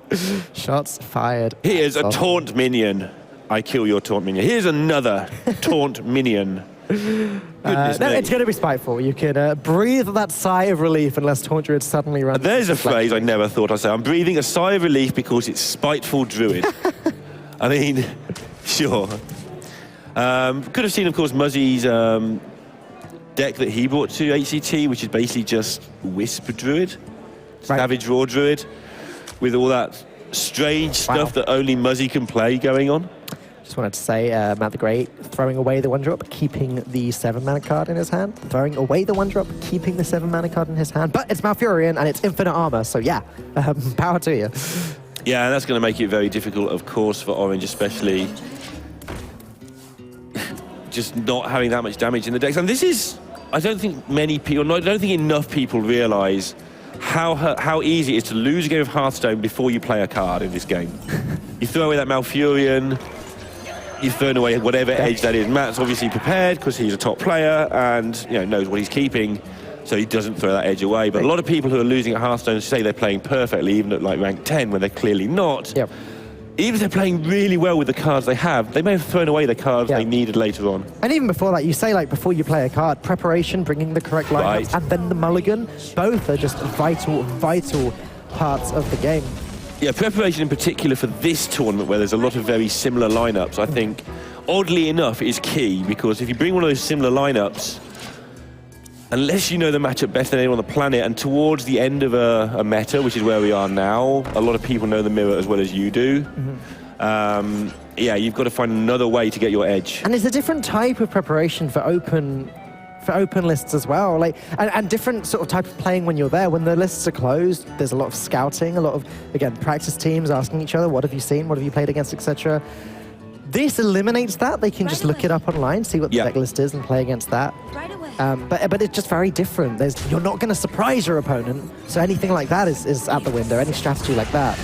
A: Shots fired.
B: Here's a Taunt minion. I kill your Taunt minion. Here's another Taunt minion.
A: No, it's going to be Spiteful. You can breathe that sigh of relief unless Taunt Druid suddenly runs.
B: There's a phrase I never thought I'd say. I'm breathing a sigh of relief because it's Spiteful Druid. I mean, sure. Could have seen, of course, Muzzy's deck that he brought to HCT, which is basically just Wisp Druid, Savage Raw Druid, with all that strange stuff that only Muzzy can play going on.
A: Just wanted to say, MattheGreat throwing away the 1-drop, keeping the 7-mana card in his hand. Throwing away the 1-drop, keeping the 7-mana card in his hand. But it's Malfurion and it's infinite armor, so yeah, power to you.
B: Yeah, and that's going to make it very difficult, of course, for Orange, especially just not having that much damage in the decks. And this is, I don't think many people, I don't think enough people realise how easy it is to lose a game of Hearthstone before you play a card in this game. You throw away that Malfurion, you've thrown away whatever edge that is. Matt's obviously prepared because he's a top player and knows what he's keeping, so he doesn't throw that edge away. But a lot of people who are losing at Hearthstone say they're playing perfectly, even at like rank 10, when they're clearly not.
A: Yep.
B: Even if they're playing really well with the cards they have, they may have thrown away the cards they needed later on.
A: And even before that, you say, like, before you play a card, preparation, bringing the correct lineups, and then the mulligan, both are just vital parts of the game.
B: Yeah, preparation in particular for this tournament, where there's a lot of very similar lineups, I think, oddly enough, is key, because if you bring one of those similar lineups, unless you know the matchup better than anyone on the planet, and towards the end of a meta, which is where we are now, a lot of people know the mirror as well as you do. Yeah, you've got to find another way to get your edge.
A: And there's a different type of preparation for open lists as well, like, and different sort of type of playing when you're there. When the lists are closed, there's a lot of scouting, a lot of, again, practice teams asking each other, what have you seen, what have you played against, etc. This eliminates that. They can just look it up online, see what the deck list is, and play against that. But it's just very different. You're not going to surprise your opponent, so anything like that is out the window, any strategy like that.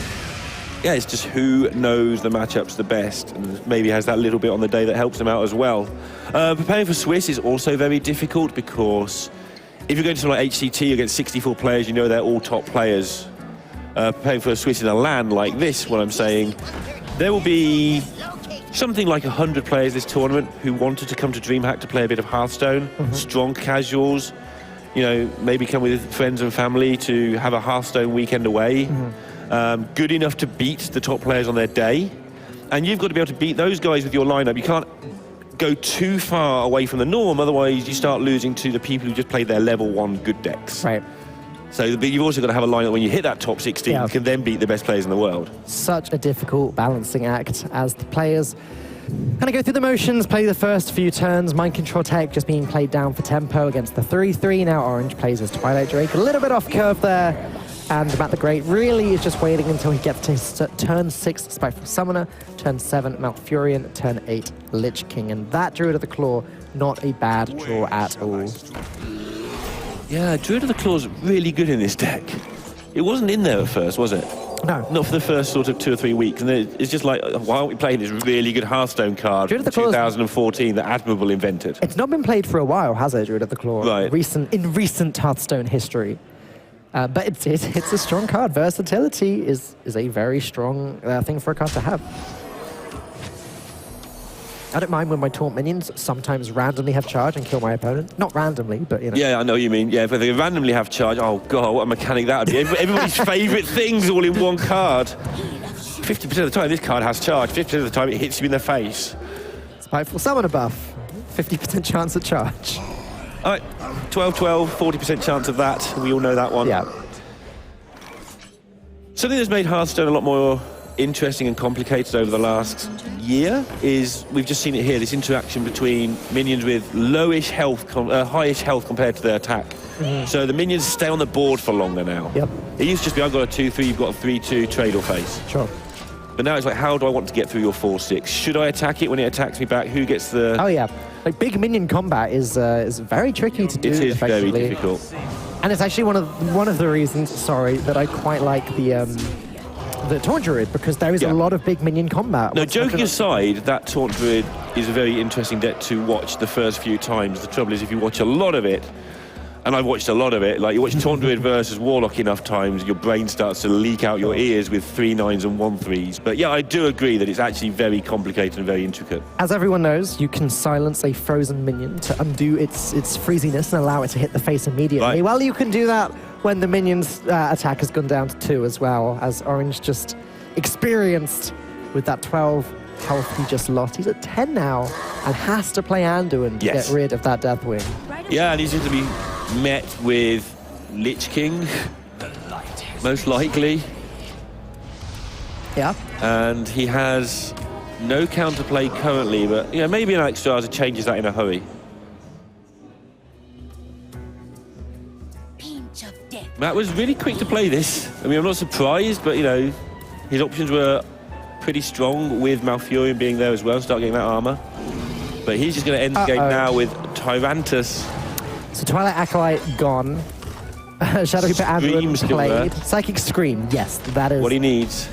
B: Yeah, it's just who knows the matchups the best, and maybe has that little bit on the day that helps them out as well. Preparing for Swiss is also very difficult, because if you're going to something like HCT against 64 players, you know they're all top players. Preparing for a Swiss in a LAN like this, what I'm saying, there will be something like 100 players this tournament who wanted to come to Dreamhack to play a bit of Hearthstone, strong casuals, maybe come with friends and family to have a Hearthstone weekend away. Good enough to beat the top players on their day, and you've got to be able to beat those guys with your lineup. You can't go too far away from the norm, otherwise you start losing to the people who just play their level 1 good decks.
A: Right.
B: So you've also got to have a lineup when you hit that top 16 can then beat the best players in the world. Such
A: a difficult balancing act as the players kind of go through the motions, play the first few turns. Mind Control Tech just being played down for tempo against the 3-3. Now Orange plays as Twilight Drake, a little bit off curve there. And MattheGreat really is just waiting until he gets to his turn 6 Spiteful Summoner, turn 7 Malfurion, turn 8 Lich King. And that Druid of the Claw, not a bad draw at all.
B: Yeah, Druid of the Claw is really good in this deck. It wasn't in there at first, was it?
A: No.
B: Not for the first sort of 2 or 3 weeks. And then it's just like, why aren't we playing this really good Hearthstone card from 2014 that Admirable invented? It's
A: not been played for a while, has it, Druid of the Claw?
B: Right.
A: In recent Hearthstone history. But it's a strong card. Versatility is a very strong thing for a card to have. I don't mind when my taunt minions sometimes randomly have charge and kill my opponent. Not randomly, but you know.
B: Yeah, I know what you mean. Yeah, if they randomly have charge, oh god, what a mechanic that would be. Everybody's favourite things all in one card. 50% of the time this card has charge, 50% of the time it hits you in the face.
A: Spiteful Summoner buff. 50% chance at charge.
B: All right, 12-12, 40% chance of that. We all know that one.
A: Yeah.
B: Something that's made Hearthstone a lot more interesting and complicated over the last year is, we've just seen it here, this interaction between minions with lowish health, highish health compared to their attack. So the minions stay on the board for longer now.
A: Yep.
B: It used to just be, I've got a 2-3, you've got a 3-2, trade or face.
A: Sure.
B: But now it's like, how do I want to get through your 4-6? Should I attack it when it attacks me back? Who gets the...
A: Oh yeah, like big minion combat is very tricky to do.
B: It is very
A: effectively.
B: difficult.
A: And it's actually one of the reasons, sorry, that I quite like the Taunt Druid, because there is a lot of big minion combat.
B: No, joking aside, that Taunt Druid is a very interesting deck to watch the first few times. The trouble is, if you watch a lot of it, and I've watched a lot of it, like you watch Taunt Druid versus Warlock enough times, your brain starts to leak out your ears with 3 9s and 1 3s. But yeah, I do agree that it's actually very complicated and very intricate.
A: As everyone knows, you can silence a frozen minion to undo its freeziness and allow it to hit the face immediately.
B: Right.
A: Well, you can do that when the minion's attack has gone down to 2 as well, as Orange just experienced with that 12 health he just lost. He's at 10 now and has to play Anduin to get rid of that Deathwing.
B: Yeah, and he's going to be met with Lich King, most likely.
A: Yeah.
B: And he has no counterplay currently, but you know, maybe an Alexstrasza changes that in a hurry. Matt was really quick to play this. I mean, I'm not surprised, but you know, his options were pretty strong with Malfurion being there as well, start getting that armor. But he's just going to end the game now with Tyrantus.
A: So Twilight Acolyte gone. Shadow Keeper Anduin played. Psychic Scream, yes, that is
B: what he needs.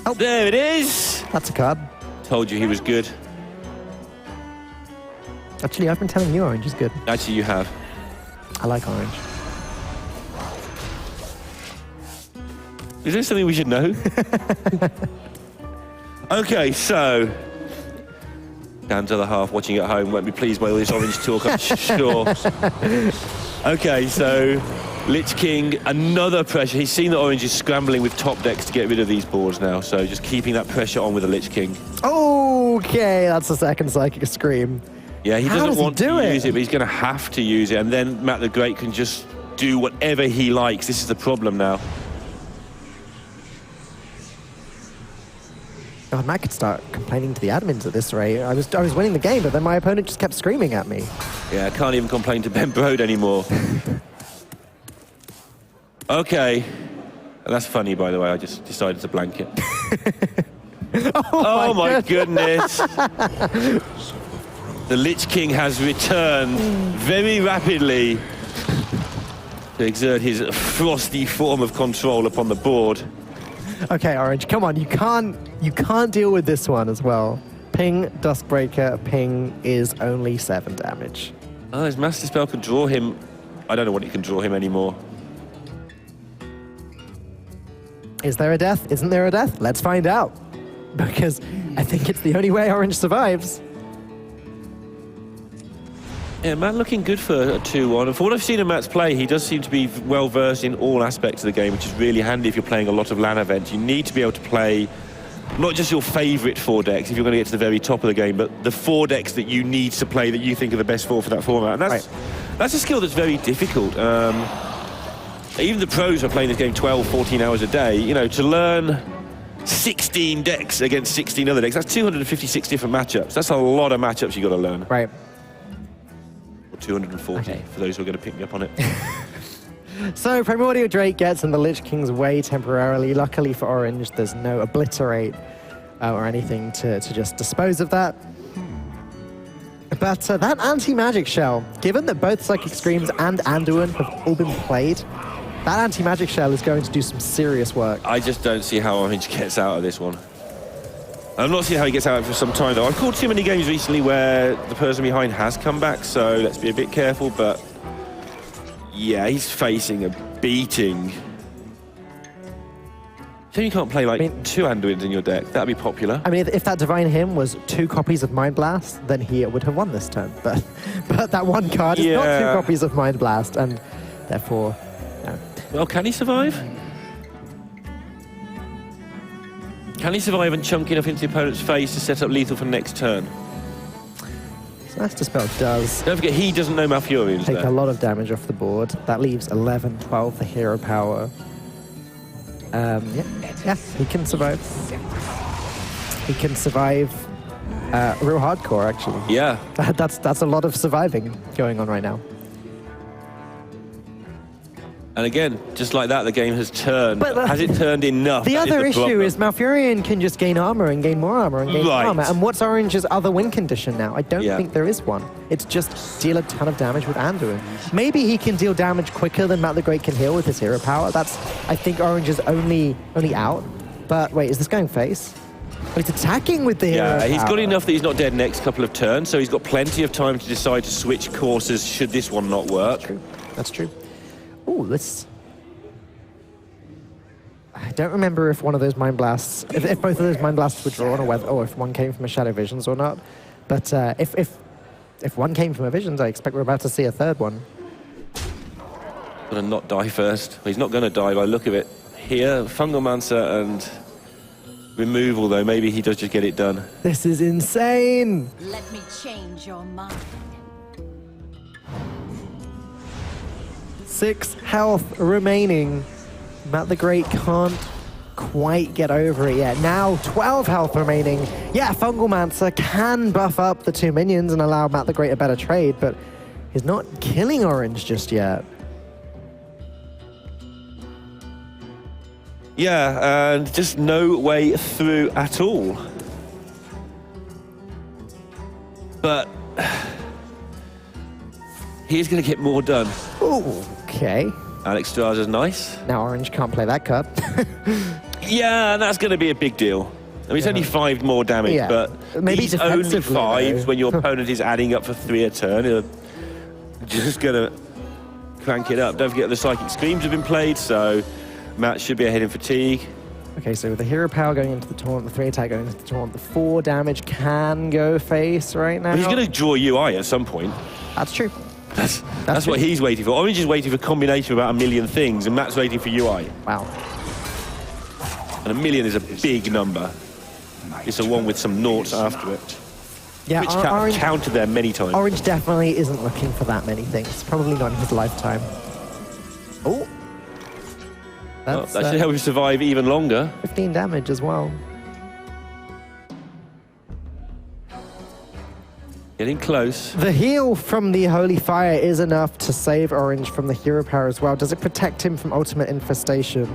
B: Oh, there it is!
A: That's a card.
B: Told you he was good.
A: Actually, I've been telling you Orange is good.
B: Actually, you have.
A: I like Orange.
B: Is there something we should know? Okay, so down to the half, watching at home, won't be pleased by all this Orange talk, I'm sure. Okay, so Lich King, another pressure. He's seen that Orange is scrambling with top decks to get rid of these boards now, so just keeping that pressure on with the Lich King.
A: Okay, that's the second Psychic Scream.
B: Yeah, he doesn't want to use it, but he's going to have to use it, and then Matt the Great can just do whatever he likes. This is the problem now.
A: God, Matt could start complaining to the admins at this rate. I was winning the game, but then my opponent just kept screaming at me.
B: Yeah, I can't even complain to Ben Brode anymore. Okay. And that's funny, by the way. I just decided to blank it. Oh my goodness. The Lich King has returned very rapidly to exert his frosty form of control upon the board.
A: Okay, Orange, come on. You can't deal with this one as well. Ping, Duskbreaker, ping is only 7 damage.
B: Oh, his Master Spell can draw him. I don't know what it can draw him anymore.
A: Is there a death? Isn't there a death? Let's find out. Because I think it's the only way Orange survives.
B: Yeah, Matt looking good for a 2-1. And for what I've seen of Matt's play, he does seem to be well versed in all aspects of the game, which is really handy if you're playing a lot of LAN events. You need to be able to play not just your favourite 4 decks if you're going to get to the very top of the game, but the 4 decks that you need to play that you think are the best 4 for that format. And that's a skill that's very difficult. Even the pros are playing this game 12, 14 hours a day. You know, to learn 16 decks against 16 other decks, that's 256 different matchups. That's a lot of matchups you've got to learn.
A: Right.
B: 240 for those who are going to pick me up on it.
A: So Primordial Drake gets in the Lich King's way temporarily. Luckily for Orange, there's no Obliterate or anything to just dispose of that. But that anti-magic shell, given that both Psychic Screams and Anduin have all been played, that anti-magic shell is going to do some serious work.
B: I just don't see how Orange gets out of this one. I'm not seeing how he gets out of it for some time, though. I've called too many games recently where the person behind has come back, so let's be a bit careful, but yeah, he's facing a beating. Then you can't play like 2 Anduins in your deck. That'd be popular.
A: I mean, if that Divine Hymn was 2 copies of Mind Blast, then he would have won this turn. But that one card is not 2 copies of Mind Blast, and therefore, no.
B: Well, can he survive? Can he survive and chunk enough into the opponent's face to set up lethal for next turn?
A: Master Spell does.
B: Don't forget, he doesn't know Malfurion.
A: Take a lot of damage off the board. That leaves 11, 12 for hero power. Yeah, he can survive. He can survive real hardcore, actually.
B: Yeah.
A: That's a lot of surviving going on right now.
B: And again, just like that, the game has turned.
A: But,
B: has it turned enough?
A: The other issue
B: problem.
A: is Malfurion can just gain armor and gain more armor and gain more armor. And what's Orange's other win condition now? I don't think there is one. It's just deal a ton of damage with Anduin. Maybe he can deal damage quicker than MattheGreat can heal with his hero power. That's, I think, Orange's only out. But wait, is this going face? Oh, he's attacking with the hero power.
B: He's got enough that he's not dead next couple of turns, so he's got plenty of time to decide to switch courses should this one not work.
A: That's true. That's true. Ooh, this... I don't remember if one of those Mind Blasts, if both of those Mind Blasts were drawn, or if one came from a Shadow Visions or not. But if one came from a Visions, I expect we're about to see a third one.
B: Gonna not die first. Well, he's not gonna die by the look of it. Here, Fungalmancer and removal, though. Maybe he does just get it done.
A: This is insane!
D: Let me change your mind.
A: 6 health remaining. MattheGreat can't quite get over it yet. Now 12 health remaining. Yeah, Fungalmancer can buff up the 2 minions and allow MattheGreat a better trade, but he's not killing Orange just yet.
B: Yeah, and just no way through at all. But he's going to get more done.
A: Ooh, okay.
B: Alex Straza's nice.
A: Now Orange can't play that card.
B: Yeah, that's going to be a big deal. I mean, it's only 5 more damage, but
A: maybe
B: these only 5
A: though.
B: when your opponent is adding up for 3 a turn. You're just going to crank it up. Don't forget the Psychic Screams have been played, so Matt should be ahead in fatigue.
A: Okay, so with the hero power going into the taunt, the 3 attack going into the taunt, the 4 damage can go face right now.
B: Well, he's going to draw UI at some point.
A: That's true.
B: That's what he's waiting for. Orange is waiting for a combination of about 1 million things, and Matt's waiting for UI.
A: Wow.
B: And 1 million is a big number. It's a one with some noughts after it.
A: Yeah,
B: which Orange counted there many times.
A: Orange definitely isn't looking for that many things. Probably not in his lifetime. Oh.
B: That should help him survive even longer.
A: 15 damage as well.
B: Getting close.
A: The heal from the Holy Fire is enough to save Orange from the hero power as well. Does it protect him from ultimate infestation?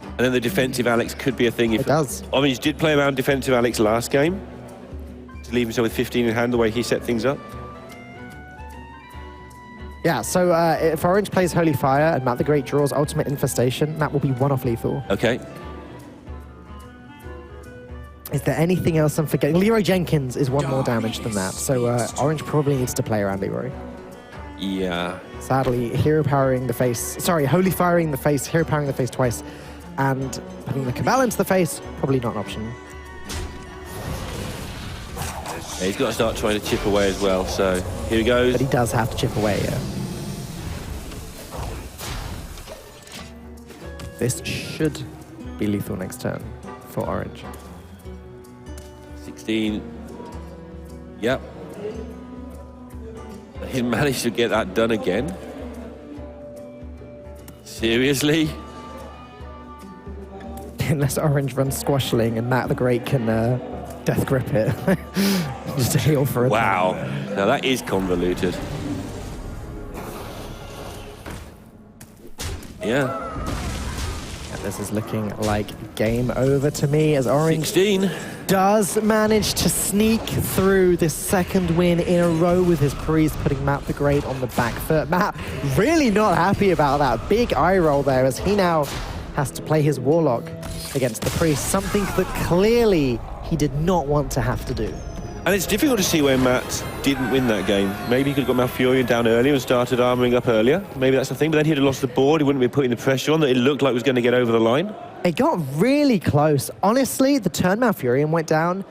B: And then the defensive Alex could be a thing. If
A: it does.
B: Orange did play around defensive Alex last game to leave himself with 15 in hand the way he set things up.
A: Yeah, so if Orange plays Holy Fire and MattheGreat draws ultimate infestation, that will be 1 off lethal.
B: Okay.
A: Is there anything else I'm forgetting? Leroy Jenkins is 1 more damage than that, so Orange probably needs to play around Leroy.
B: Yeah.
A: Sadly, hero powering the face, sorry, Holy Firing the face, hero powering the face twice, and putting the Cabal into the face, probably not an option.
B: Yeah, he's got to start trying to chip away as well, so here he goes.
A: But he does have to chip away, yeah. This should be lethal next turn for Orange.
B: 16. Yep. He's managed to get that done again. Seriously?
A: Unless Orange runs Squashling and MattheGreat can Death Grip it. Just to heal for it.
B: Wow. Now that is convoluted. Yeah.
A: And this is looking like game over to me as Orange
B: 16.
A: does manage to sneak through this 2nd win in a row with his priest, putting MattheGreat on the back foot. Matt really not happy about that. Big eye roll there as he now has to play his Warlock against the priest, something that clearly he did not want to have to do.
B: And it's difficult to see where Matt didn't win that game. Maybe he could have got Malfurion down earlier and started armouring up earlier. Maybe that's the thing, but then he'd have lost the board. He wouldn't be putting the pressure on that it looked like it was going to get over the line.
A: It got really close. Honestly, the turn Malfurion went down,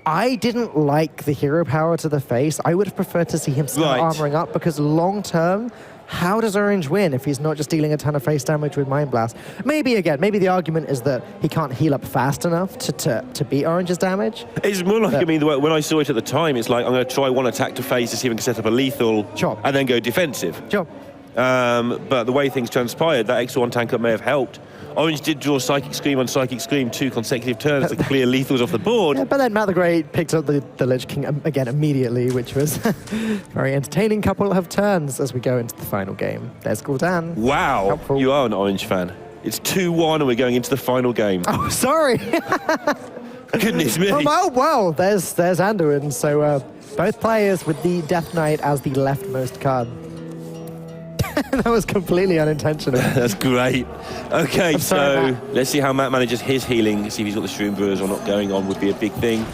A: I didn't like the hero power to the face. I would have preferred to see him start armoring up, because long term, how does Orange win if he's not just dealing a ton of face damage with Mind Blast? Maybe the argument is that he can't heal up fast enough to beat Orange's damage.
B: It's more like, I mean, when I saw it at the time, it's like, I'm going to try one attack to face to see if I can set up a lethal and then go defensive.
A: Sure.
B: But the way things transpired, that extra one tank up may have helped. Orange did draw Psychic Scream on Psychic Scream 2 consecutive turns to clear lethals off the board.
A: Yeah, but then MattheGreat picked up the Lich King again immediately, which was a very entertaining couple of turns as we go into the final game. There's Gul'dan.
B: Wow,
A: helpful.
B: You are an Orange fan. It's 2-1 and we're going into the final game.
A: Oh, sorry.
B: Goodness me.
A: Oh, well, there's Anduin. So both players with the Death Knight as the leftmost card. That was completely unintentional.
B: That's great. Okay,
A: sorry,
B: so let's see how Matt manages his healing. See if he's got the Shroom Brewers or not going on would be a big thing.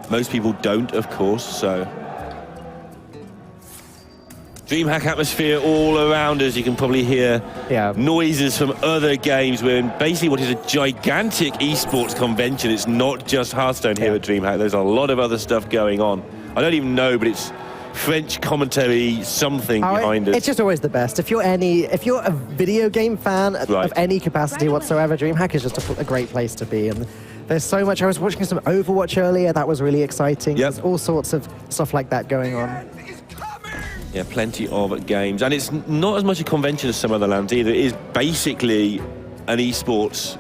B: Most people don't, of course, so. Dreamhack atmosphere all around us. You can probably hear noises from other games. We're in basically what is a gigantic esports convention. It's not just Hearthstone here at Dreamhack. There's a lot of other stuff going on. I don't even know, but it's French commentary, something behind it.
A: It's just always the best. If you're a video game fan of any capacity whatsoever, Dreamhack is just a great place to be. And there's so much. I was watching some Overwatch earlier. That was really exciting. There's all sorts of stuff like that going on.
B: Yeah, plenty of games. And it's not as much a convention as some other lands either. It is basically an esports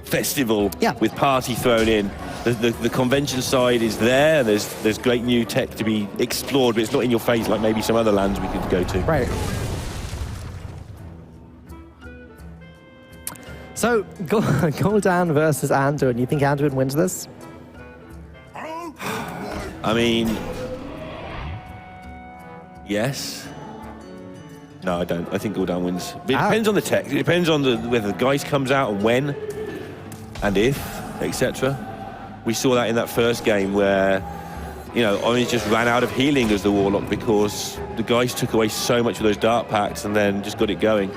B: festival with party thrown in. The convention side is there. There's great new tech to be explored, but it's not in your face like maybe some other lands we could go to.
A: Right. So, Gul'dan versus Anduin. You think Anduin wins this?
B: I mean, yes. No, I don't. I think Gul'dan wins. But it depends on the tech. It depends on whether the Geist comes out and when and if, etc. We saw that in that first game where, you know, Orange just ran out of healing as the Warlock because the Geist took away so much of those Dark Packs and then just got it going.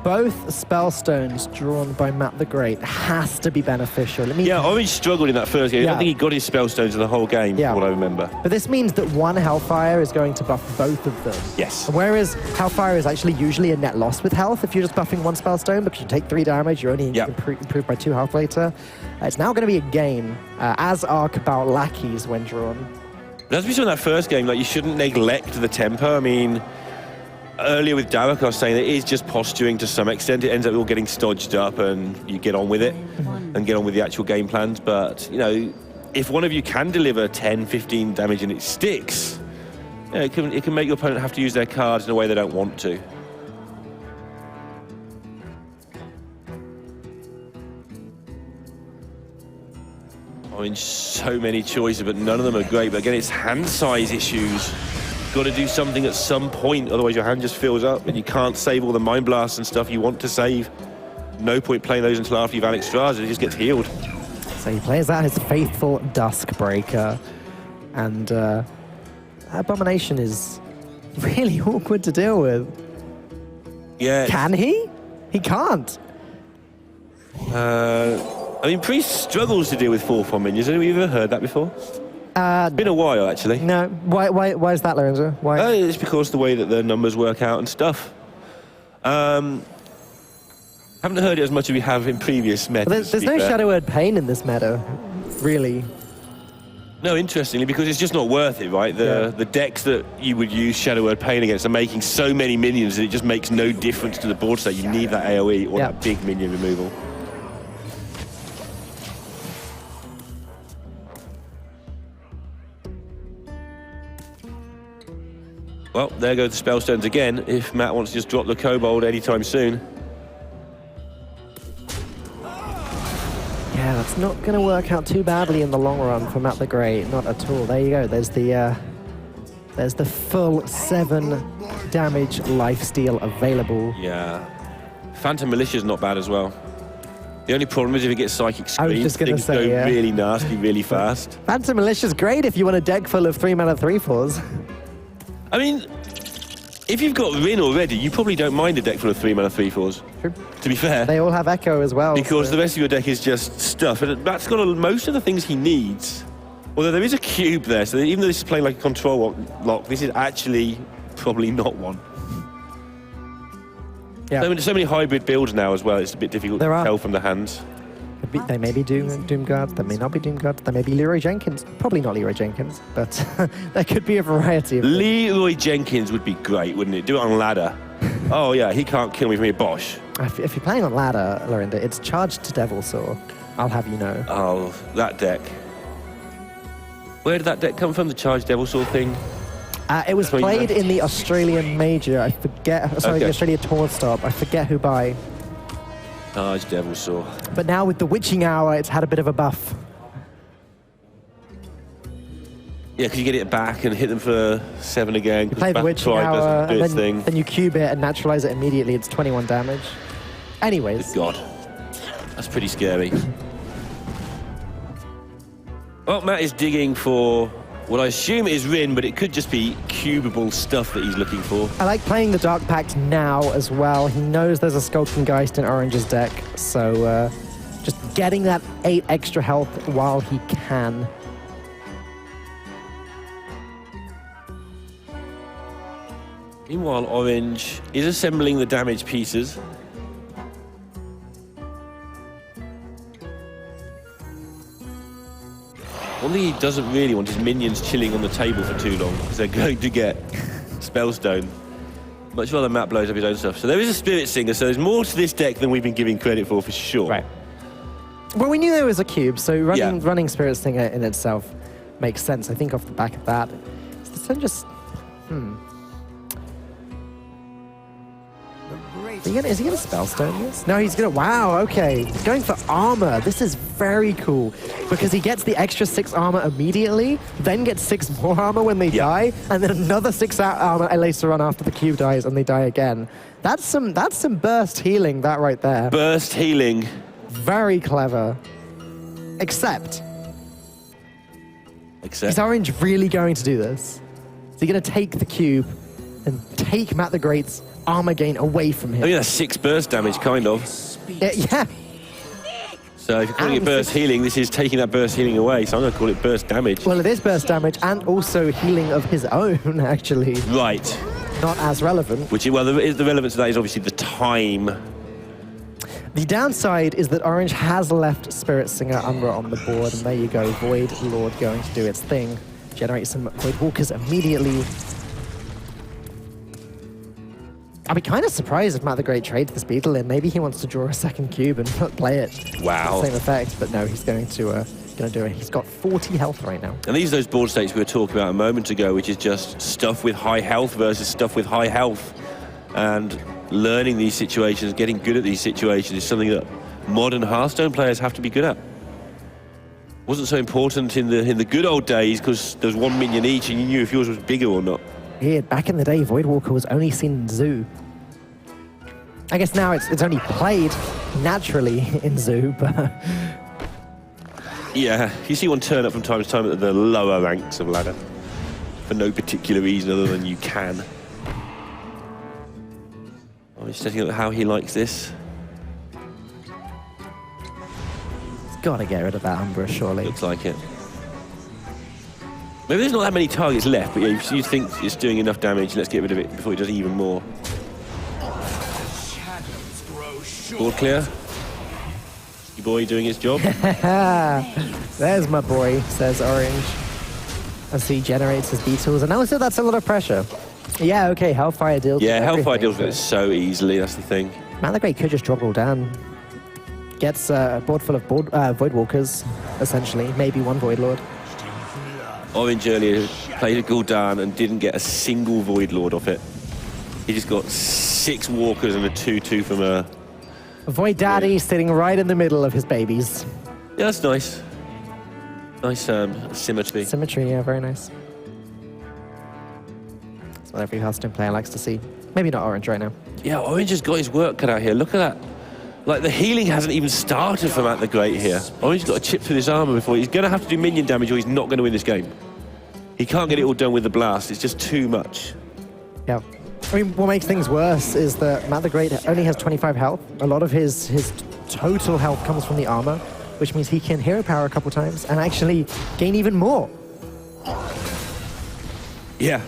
A: Both Spellstones drawn by MattheGreat has to be beneficial.
B: Orange struggled in that first game. I don't think he got his Spellstones in the whole game, from what I remember.
A: But this means that one Hellfire is going to buff both of them.
B: Yes.
A: Whereas Hellfire is actually usually a net loss with health if you're just buffing one Spellstone, because you take 3 damage, you're only improved by 2 health later. It's now going to be a game, as are Cabal lackeys when drawn.
B: As we saw in that first game, like, you shouldn't neglect the tempo. I mean, earlier with Darek, I was saying that it is just posturing to some extent. It ends up all getting stodged up and you get on with it and get on with the actual game plans. But, you know, if one of you can deliver 10, 15 damage and it sticks, you know, it can make your opponent have to use their cards in a way they don't want to. I mean, so many choices, but none of them are great. But again, it's hand size issues. Got to do something at some point, otherwise your hand just fills up and you can't save all the Mind Blasts and stuff you want to save. No point playing those until after you've had extras, it just gets healed.
A: So he plays out his faithful Duskbreaker, and Abomination is really awkward to deal with.
B: Yeah.
A: Can he? He can't.
B: I mean, Priest struggles to deal with 4-4 minions. Have you ever heard that before? It's been a while, actually.
A: No. Why is that, Lorenzo? Why?
B: It's because the way that the numbers work out and stuff. Haven't heard it as much as we have in previous metas.
A: There's no Shadow Word Pain in this meta, really.
B: No, interestingly, because it's just not worth it, right? The decks that you would use Shadow Word Pain against are making so many minions that it just makes no difference to the board state. You need that AoE or that big minion removal. Well, there go the Spellstones again, if Matt wants to just drop the Kobold anytime soon.
A: Yeah, that's not going to work out too badly in the long run for MattheGreat, not at all. There you go, there's the full 7 damage lifesteal available.
B: Yeah. Phantom Militia's not bad as well. The only problem is if it gets Psychic Scream,
A: just gonna
B: things
A: say,
B: go
A: yeah.
B: really nasty, really fast.
A: Phantom Militia's great if you want a deck full of 3-mana 3/4s.
B: I mean, if you've got Rin already, you probably don't mind a deck full of 3-mana 3/4s.
A: True.
B: To be fair.
A: They all have Echo as well.
B: Because
A: so.
B: the rest of your deck is just stuff. And that's got most of the things he needs. Although there is a cube there, so even though this is playing like a control lock, this is actually probably not one.
A: Yeah.
B: So many hybrid builds now as well, it's a bit difficult to tell from the hands.
A: They may be Doom Guard, they may not be Doom Guard, they may be Leroy Jenkins. Probably not Leroy Jenkins, but there could be a variety of
B: Leroy Jenkins would be great, wouldn't it? Do it on ladder. Oh yeah, he can't kill me from here, bosh.
A: If you're playing on ladder, Lorinda, it's charged to Devil Saw. I'll have you know.
B: Oh, that deck. Where did that deck come from, the Charged Devil Saw thing?
A: It was played in the Australian Major. I forget. Sorry, the Australia Tour Stop. I forget who by.
B: Charged Devil Saw.
A: But now with the Witching Hour, it's had a bit of a buff.
B: Yeah, because you get it back and hit them for 7 again.
A: You play the Witching Hour,
B: doesn't do its
A: and
B: thing.
A: then you cube it and naturalize it immediately. It's 21 damage. Anyways.
B: Good God. That's pretty scary. Well, Matt is digging for what I assume is Rin, but it could just be cubable stuff that he's looking for.
A: I like playing the Dark Pact now as well. He knows there's a Skulking Geist in Orange's deck, so just getting that 8 extra health while he can.
B: Meanwhile, Orange is assembling the damage pieces. One thing he doesn't really want is minions chilling on the table for too long, because they're going to get Spellstone. Much rather Matt blows up his own stuff. So there is a Spirit Singer, so there's more to this deck than we've been giving credit for sure.
A: Right. Well, we knew there was a cube, so running Spirit Singer in itself makes sense. I think off the back of that, is this one just... Is he gonna Spellstone this? No, he's gonna... Wow, okay. He's going for armor. This is very cool, because he gets the extra 6 armor immediately, then gets 6 more armor when they die, and then another 6 armor later on after the cube dies and they die again. That's some burst healing, that right there.
B: Burst healing.
A: Very clever. Except... Is Orange really going to do this? Is he going to take the cube and take MattheGreat's armor gain away from him?
B: I mean, that's 6 burst damage, kind of.
A: Yeah.
B: So if you're calling it burst healing, this is taking that burst healing away, so I'm going to call it burst damage.
A: Well, it is burst damage and also healing of his own, actually.
B: Right.
A: Not as relevant.
B: The relevance of that is obviously the time.
A: The downside is that Orange has left Spirit Singer Umbra on the board, and there you go, Void Lord going to do its thing. Generate some Void Walkers immediately. I'd be kind of surprised if MattheGreat trades this Beetle in. Maybe he wants to draw a second cube and play it.
B: Wow.
A: Same effect, but no, he's going to do it. He's got 40 health right now.
B: And these are those board states we were talking about a moment ago, which is just stuff with high health versus stuff with high health. And learning these situations, getting good at these situations is something that modern Hearthstone players have to be good at. Wasn't so important in the good old days because there was 1 minion each and you knew if yours was bigger or not.
A: Yeah, back in the day, Voidwalker was only seen in Zoo. I guess now it's only played naturally in Zoo, but...
B: Yeah, you see one turn up from time to time at the lower ranks of ladder for no particular reason other than you can. Oh, he's setting up how he likes this.
A: He's got to get rid of that Umbra, surely.
B: Looks like it. Maybe there's not that many targets left, but yeah, you think it's doing enough damage, let's get rid of it before it does even more. Board clear. Your boy doing his job.
A: There's my boy, says Orange. As he generates his beetles. And also that's a lot of pressure. Yeah, okay, Hellfire deals
B: Yeah,
A: with
B: Hellfire
A: everything,
B: deals with it so easily, that's the thing.
A: MattheGreat could just drop all down. Gets a board full of Voidwalkers, essentially. Maybe 1 Void Lord.
B: Orange earlier played a Gul'dan and didn't get a single Void Lord off it. He just got 6 walkers and a 2/2 from a...
A: Void Daddy sitting right in the middle of his babies.
B: Yeah, that's nice. Nice symmetry.
A: Symmetry, yeah, very nice. That's what every Hearthstone player likes to see. Maybe not Orange right now.
B: Yeah, Orange has got his work cut out here. Look at that. Like, the healing hasn't even started for MattheGreat here. Orange's got to chip through his armor before. He's going to have to do minion damage or he's not going to win this game. He can't get it all done with the blast. It's just too much.
A: Yeah. I mean, what makes things worse is that MattheGreat only has 25 health. A lot of his total health comes from the armor, which means he can hero power a couple times and actually gain even more.
B: Yeah.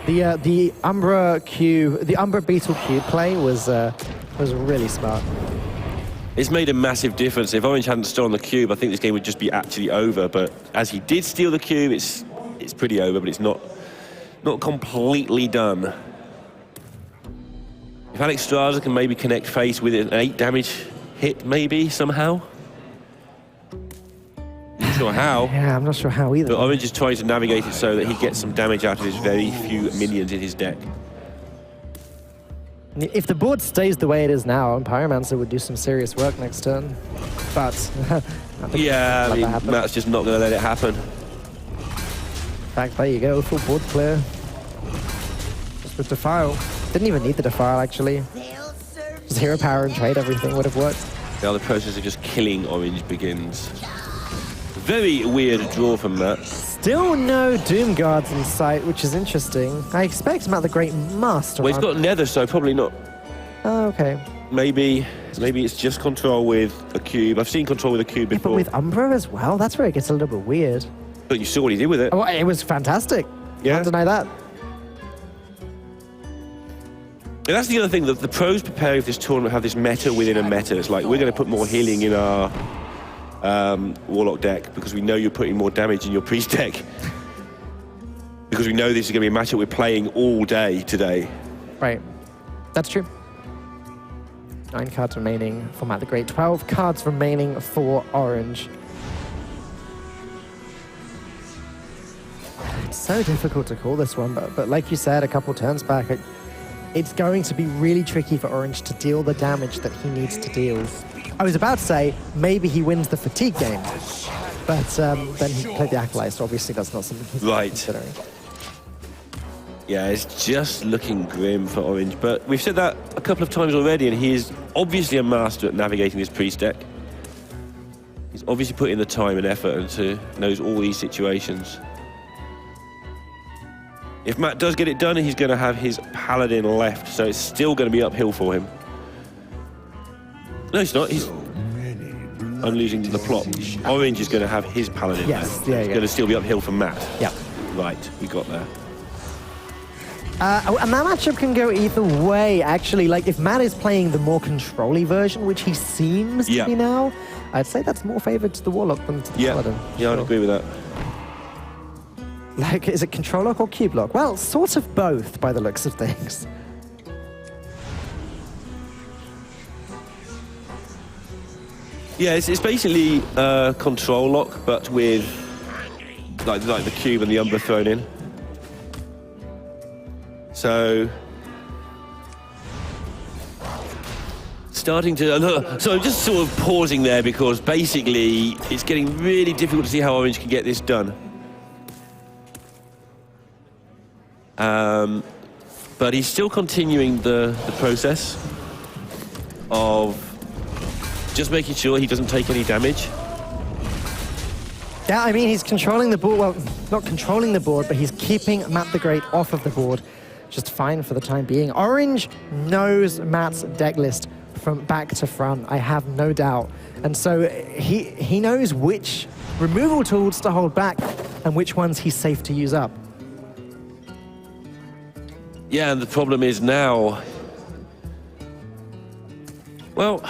A: The Umbra Beetle Q play was really smart.
B: It's made a massive difference. If Orange hadn't stolen the cube, I think this game would just be actually over. But as he did steal the cube, it's pretty over, but it's not completely done. If Alex Straza can maybe connect face with an 8 damage hit, maybe somehow. Not sure how.
A: Yeah, I'm not sure how either.
B: But Orange is trying to navigate it so that he gets some damage out of his very few minions in his deck.
A: If the board stays the way it is now, Pyromancer would do some serious work next turn. But
B: yeah, I mean, Matt's just not going to let it happen.
A: In fact, there you go, full board clear. Just with Defile. Didn't even need the Defile, actually. Just hero power and trade everything would have worked.
B: Now the process of just killing Orange begins. Very weird draw from Matt.
A: Still no Doom Guards in sight, which is interesting. I expect MattheGreat must.
B: Well, he's got Nether, so probably not.
A: Oh, okay.
B: Maybe it's just control with a cube. I've seen control with a cube before.
A: But with Umbra as well, that's where it gets a little bit weird.
B: But you saw what he did with it.
A: Oh, it was fantastic.
B: Yeah.
A: Can't deny that.
B: And that's the other thing, that the pros preparing for this tournament have this meta within a meta. It's like, we're going to put more healing in our Warlock deck because we know you're putting more damage in your Priest deck. Because we know this is going to be a matchup we're playing all day today.
A: Right. That's true. 9 cards remaining for MattheGreat. 12 cards remaining for Orange. It's so difficult to call this one, but like you said a couple turns back, it's going to be really tricky for Orange to deal the damage that he needs to deal. I was about to say, maybe he wins the fatigue game, but then he played the Acolyte, so obviously that's not something he's considering.
B: Yeah, it's just looking grim for Orange, but we've said that a couple of times already, and he is obviously a master at navigating this Priest deck. He's obviously put in the time and effort and knows all these situations. If Matt does get it done, he's going to have his Paladin left, so it's still going to be uphill for him. No, it's not. I'm losing the plot. Orange is going to have his Paladin left.
A: Yeah,
B: it's going to still be uphill for Matt.
A: Yeah.
B: Right, we got there.
A: And that matchup can go either way, actually. Like, if Matt is playing the more control-y version, which he seems to be now, I'd say that's more favored to the Warlock than to the Paladin.
B: Yeah, I'd agree with that.
A: Like, is it control lock or cube lock? Well, sort of both, by the looks of things.
B: Yeah, it's basically control lock, but with like the cube and the Umbra thrown in. So starting to so I'm just sort of pausing there because basically it's getting really difficult to see how Orange can get this done. But he's still continuing the process of just making sure he doesn't take any damage.
A: Yeah, I mean, he's controlling the board. Well, not controlling the board, but he's keeping MattheGreat off of the board just fine for the time being. Orange knows Matt's deck list from back to front, I have no doubt. And so he knows which removal tools to hold back and which ones he's safe to use up.
B: Yeah, and the problem is now, well,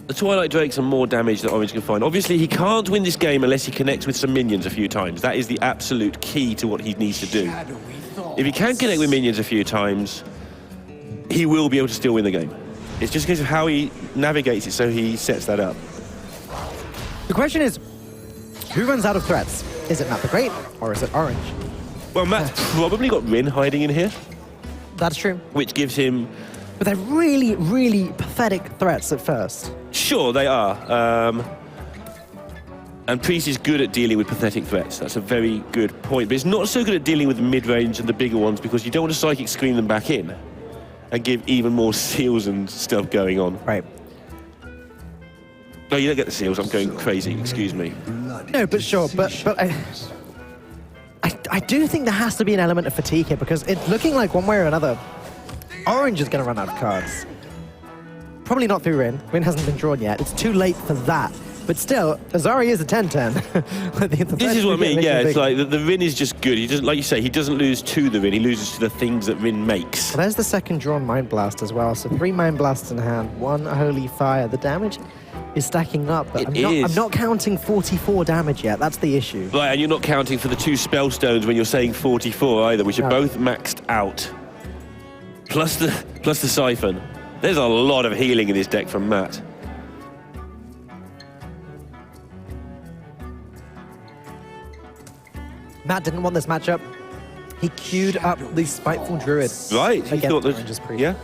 B: the Twilight Drakes are more damage that Orange can find. Obviously, he can't win this game unless he connects with some minions a few times. That is the absolute key to what he needs to do. If he can connect with minions a few times, he will be able to still win the game. It's just a case of how he navigates it, so he sets that up.
A: The question is, who runs out of threats? Is it MattheGreat or is it Orange?
B: Well, Matt's probably got Rin hiding in here.
A: That's true.
B: Which gives him...
A: But they're really, really pathetic threats at first.
B: Sure, they are. And Priest is good at dealing with pathetic threats. That's a very good point. But it's not so good at dealing with the mid-range and the bigger ones because you don't want to Psychic Scream them back in. and give even more seals and stuff going on.
A: Right.
B: No, you don't get the seals. I'm going crazy. Excuse me.
A: No, but sure. But I do think there has to be an element of fatigue here because it's looking like one way or another, Orange is going to run out of cards. Probably not through Rin. Rin hasn't been drawn yet. It's too late for that. But still, Azari is a 10-10.
B: This is what I mean, yeah. It's like the Rin is just good. He doesn't, like you say, he doesn't lose to the Rin. He loses to the things that Rin makes.
A: Well, there's the second drawn Mind Blast as well. So 3 Mind Blasts in hand, 1 Holy Fire. The damage is stacking up. But I'm not counting 44 damage yet. That's the issue.
B: Right, and you're not counting for the 2 Spellstones when you're saying 44 either, which are both maxed out. Plus the Siphon. There's a lot of healing in this deck from Matt.
A: Matt didn't want this matchup. He queued up the Spiteful Druid.
B: Right, he thought that, yeah.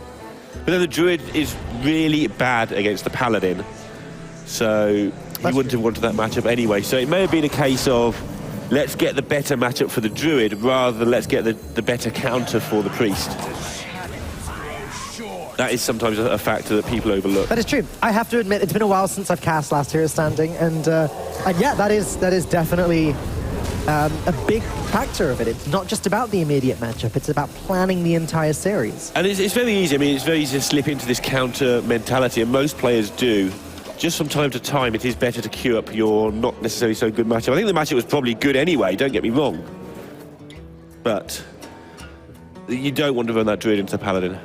B: But then the Druid is really bad against the Paladin. So he wouldn't have wanted that matchup anyway. So it may have been a case of, let's get the better matchup for the Druid rather than let's get the better counter for the Priest. That is sometimes a factor that people overlook.
A: That is true. I have to admit, it's been a while since I've cast Last Hero Standing, and yeah, that is definitely a big factor of it. It's not just about the immediate matchup, it's about planning the entire series.
B: And it's very easy. I mean, it's very easy to slip into this counter mentality, and most players do. Just from time to time, it is better to queue up your not necessarily so good matchup. I think the matchup was probably good anyway, don't get me wrong. But you don't want to run that Druid into the Paladin.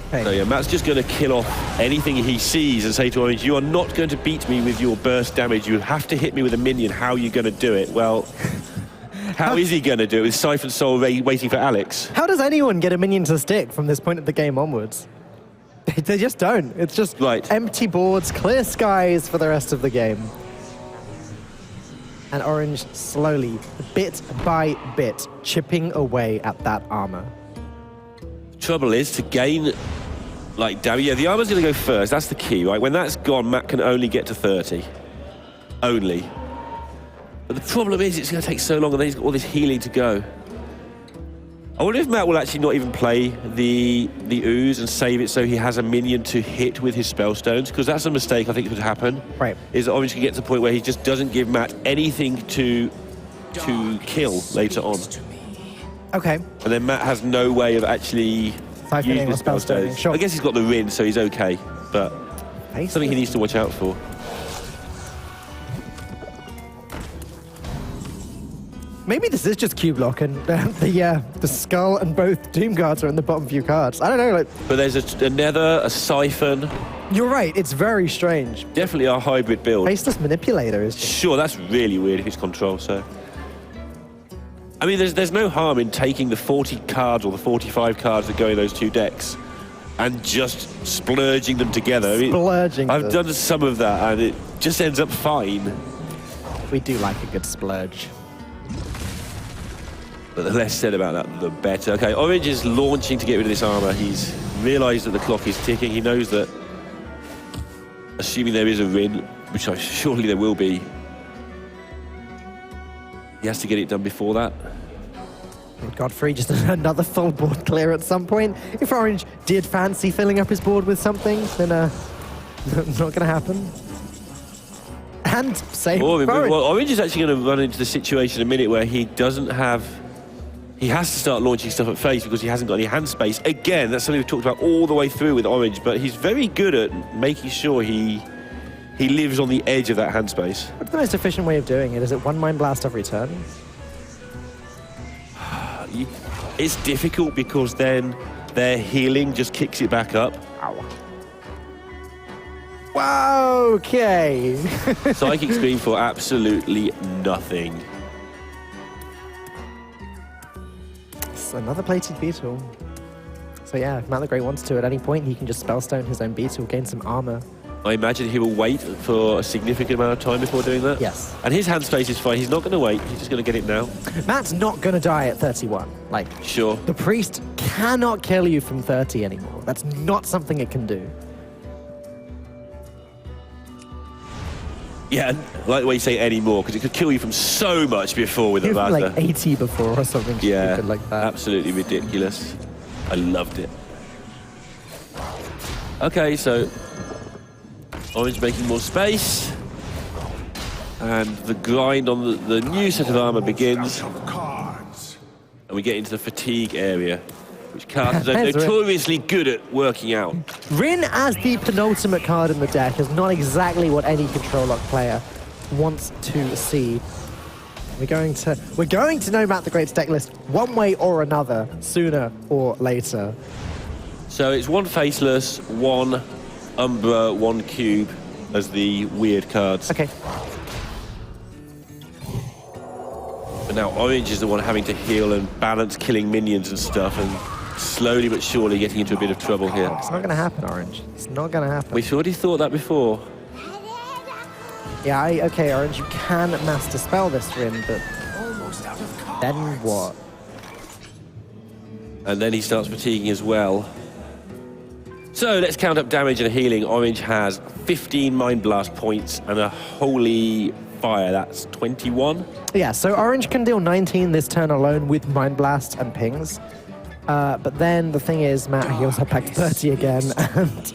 A: Okay.
B: So yeah, Matt's just going to kill off anything he sees and say to Orange, you are not going to beat me with your burst damage. You have to hit me with a minion. How are you going to do it? Well, how is he going to do it with Siphon Soul waiting for Alex?
A: How does anyone get a minion to stick from this point of the game onwards? They just don't. It's just empty boards, clear skies for the rest of the game. And Orange slowly, bit by bit, chipping away at that armor.
B: Trouble is to gain damage. Yeah, the armor's going to go first. That's the key, right? When that's gone, Matt can only get to 30. Only. But the problem is it's going to take so long, and then he's got all this healing to go. I wonder if Matt will actually not even play the ooze and save it so he has a minion to hit with his spellstones, because that's a mistake I think could happen.
A: Right.
B: Is that Orange can get to the point where he just doesn't give Matt anything to kill later on.
A: Okay.
B: And then Matt has no way of actually using his spellstones.
A: Sure.
B: I guess he's got the Rin, so he's okay. But something he needs to watch out for.
A: Maybe this is just cube lock, and the skull and both Doom cards are in the bottom few cards. I don't know.
B: But there's a Nether, a Siphon.
A: You're right. It's very strange.
B: Definitely a hybrid build.
A: Faceless Manipulator is just...
B: Sure, that's really weird if it's control. So. I mean, there's no harm in taking the 40 cards or the 45 cards that go in those 2 decks and just splurging them together. I've done some of that, and it just ends up fine.
A: We do like a good splurge.
B: But the less said about that, the better. Okay, Orange is launching to get rid of this armor. He's realised that the clock is ticking. He knows that, assuming there is a Rin, which surely there will be, he has to get it done before that.
A: Godfrey, just another full board clear at some point. If Orange did fancy filling up his board with something, then not going to happen. And save
B: Orange. Well, Orange is actually going to run into the situation in a minute where he doesn't have... He has to start launching stuff at face because he hasn't got any hand space. Again, that's something we've talked about all the way through with Orange, but he's very good at making sure he lives on the edge of that hand space.
A: What's the most efficient way of doing it? Is it 1 Mind Blast every turn?
B: It's difficult because then their healing just kicks it back up.
A: Ow. Wow, okay.
B: Psychic Scream for absolutely nothing.
A: It's another plated beetle. So yeah, if MattheGreat wants to at any point, he can just spellstone his own beetle, gain some armor.
B: I imagine he will wait for a significant amount of time before doing that.
A: Yes.
B: And his hand space is fine. He's not going to wait. He's just going to get it now.
A: Matt's not going to die at 31.
B: Sure.
A: The Priest cannot kill you from 30 anymore. That's not something it can do.
B: Yeah, like the way you say anymore, because it could kill you from so much before with a
A: You've
B: Ratha.
A: like 80 before or something
B: Yeah,
A: stupid like that.
B: absolutely ridiculous. I loved it. Okay, so Orange making more space. And the grind on the new set of armor begins. And we get into the fatigue area, which cards are
A: There's
B: notoriously good at working out.
A: Rin as the penultimate card in the deck is not exactly what any control lock player wants to see. We're going to know MattheGreat's deck list one way or another, sooner or later.
B: So it's one Faceless, one Umbra, one Cube as the weird cards.
A: Okay.
B: But now Orange is the one having to heal and balance killing minions and stuff, and slowly but surely getting into a bit of trouble here.
A: It's not going to happen, Orange. It's not going to happen.
B: We've already thought that before.
A: Yeah, okay, Orange, you can master spell this Rin, but then what?
B: And then he starts fatiguing as well. So let's count up damage and healing. Orange has 15 Mind Blast points and a Holy Fire. That's 21.
A: Yeah, so Orange can deal 19 this turn alone with Mind Blast and pings. But then the thing is, Matt heals up back to 30 again, and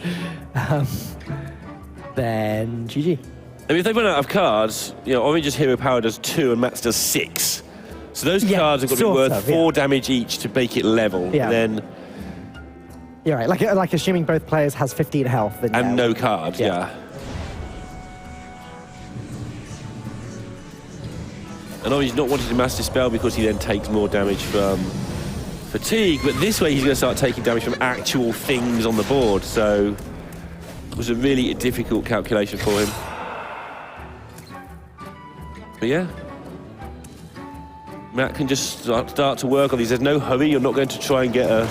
A: then GG.
B: I mean, if they run out of cards, you know, Orange's Hero Power does 2 and Matt's does 6. So those cards have got to be worth 4 damage each to make it level.
A: Yeah.
B: Then
A: You're right, like assuming both players has 15 health. Then
B: and
A: yeah.
B: no cards, yeah. And Orange's not wanting to master spell because he then takes more damage from fatigue, but this way he's going to start taking damage from actual things on the board, so it was a really difficult calculation for him. But yeah, Matt can just start to work on these. There's no hurry. You're not going to try and get a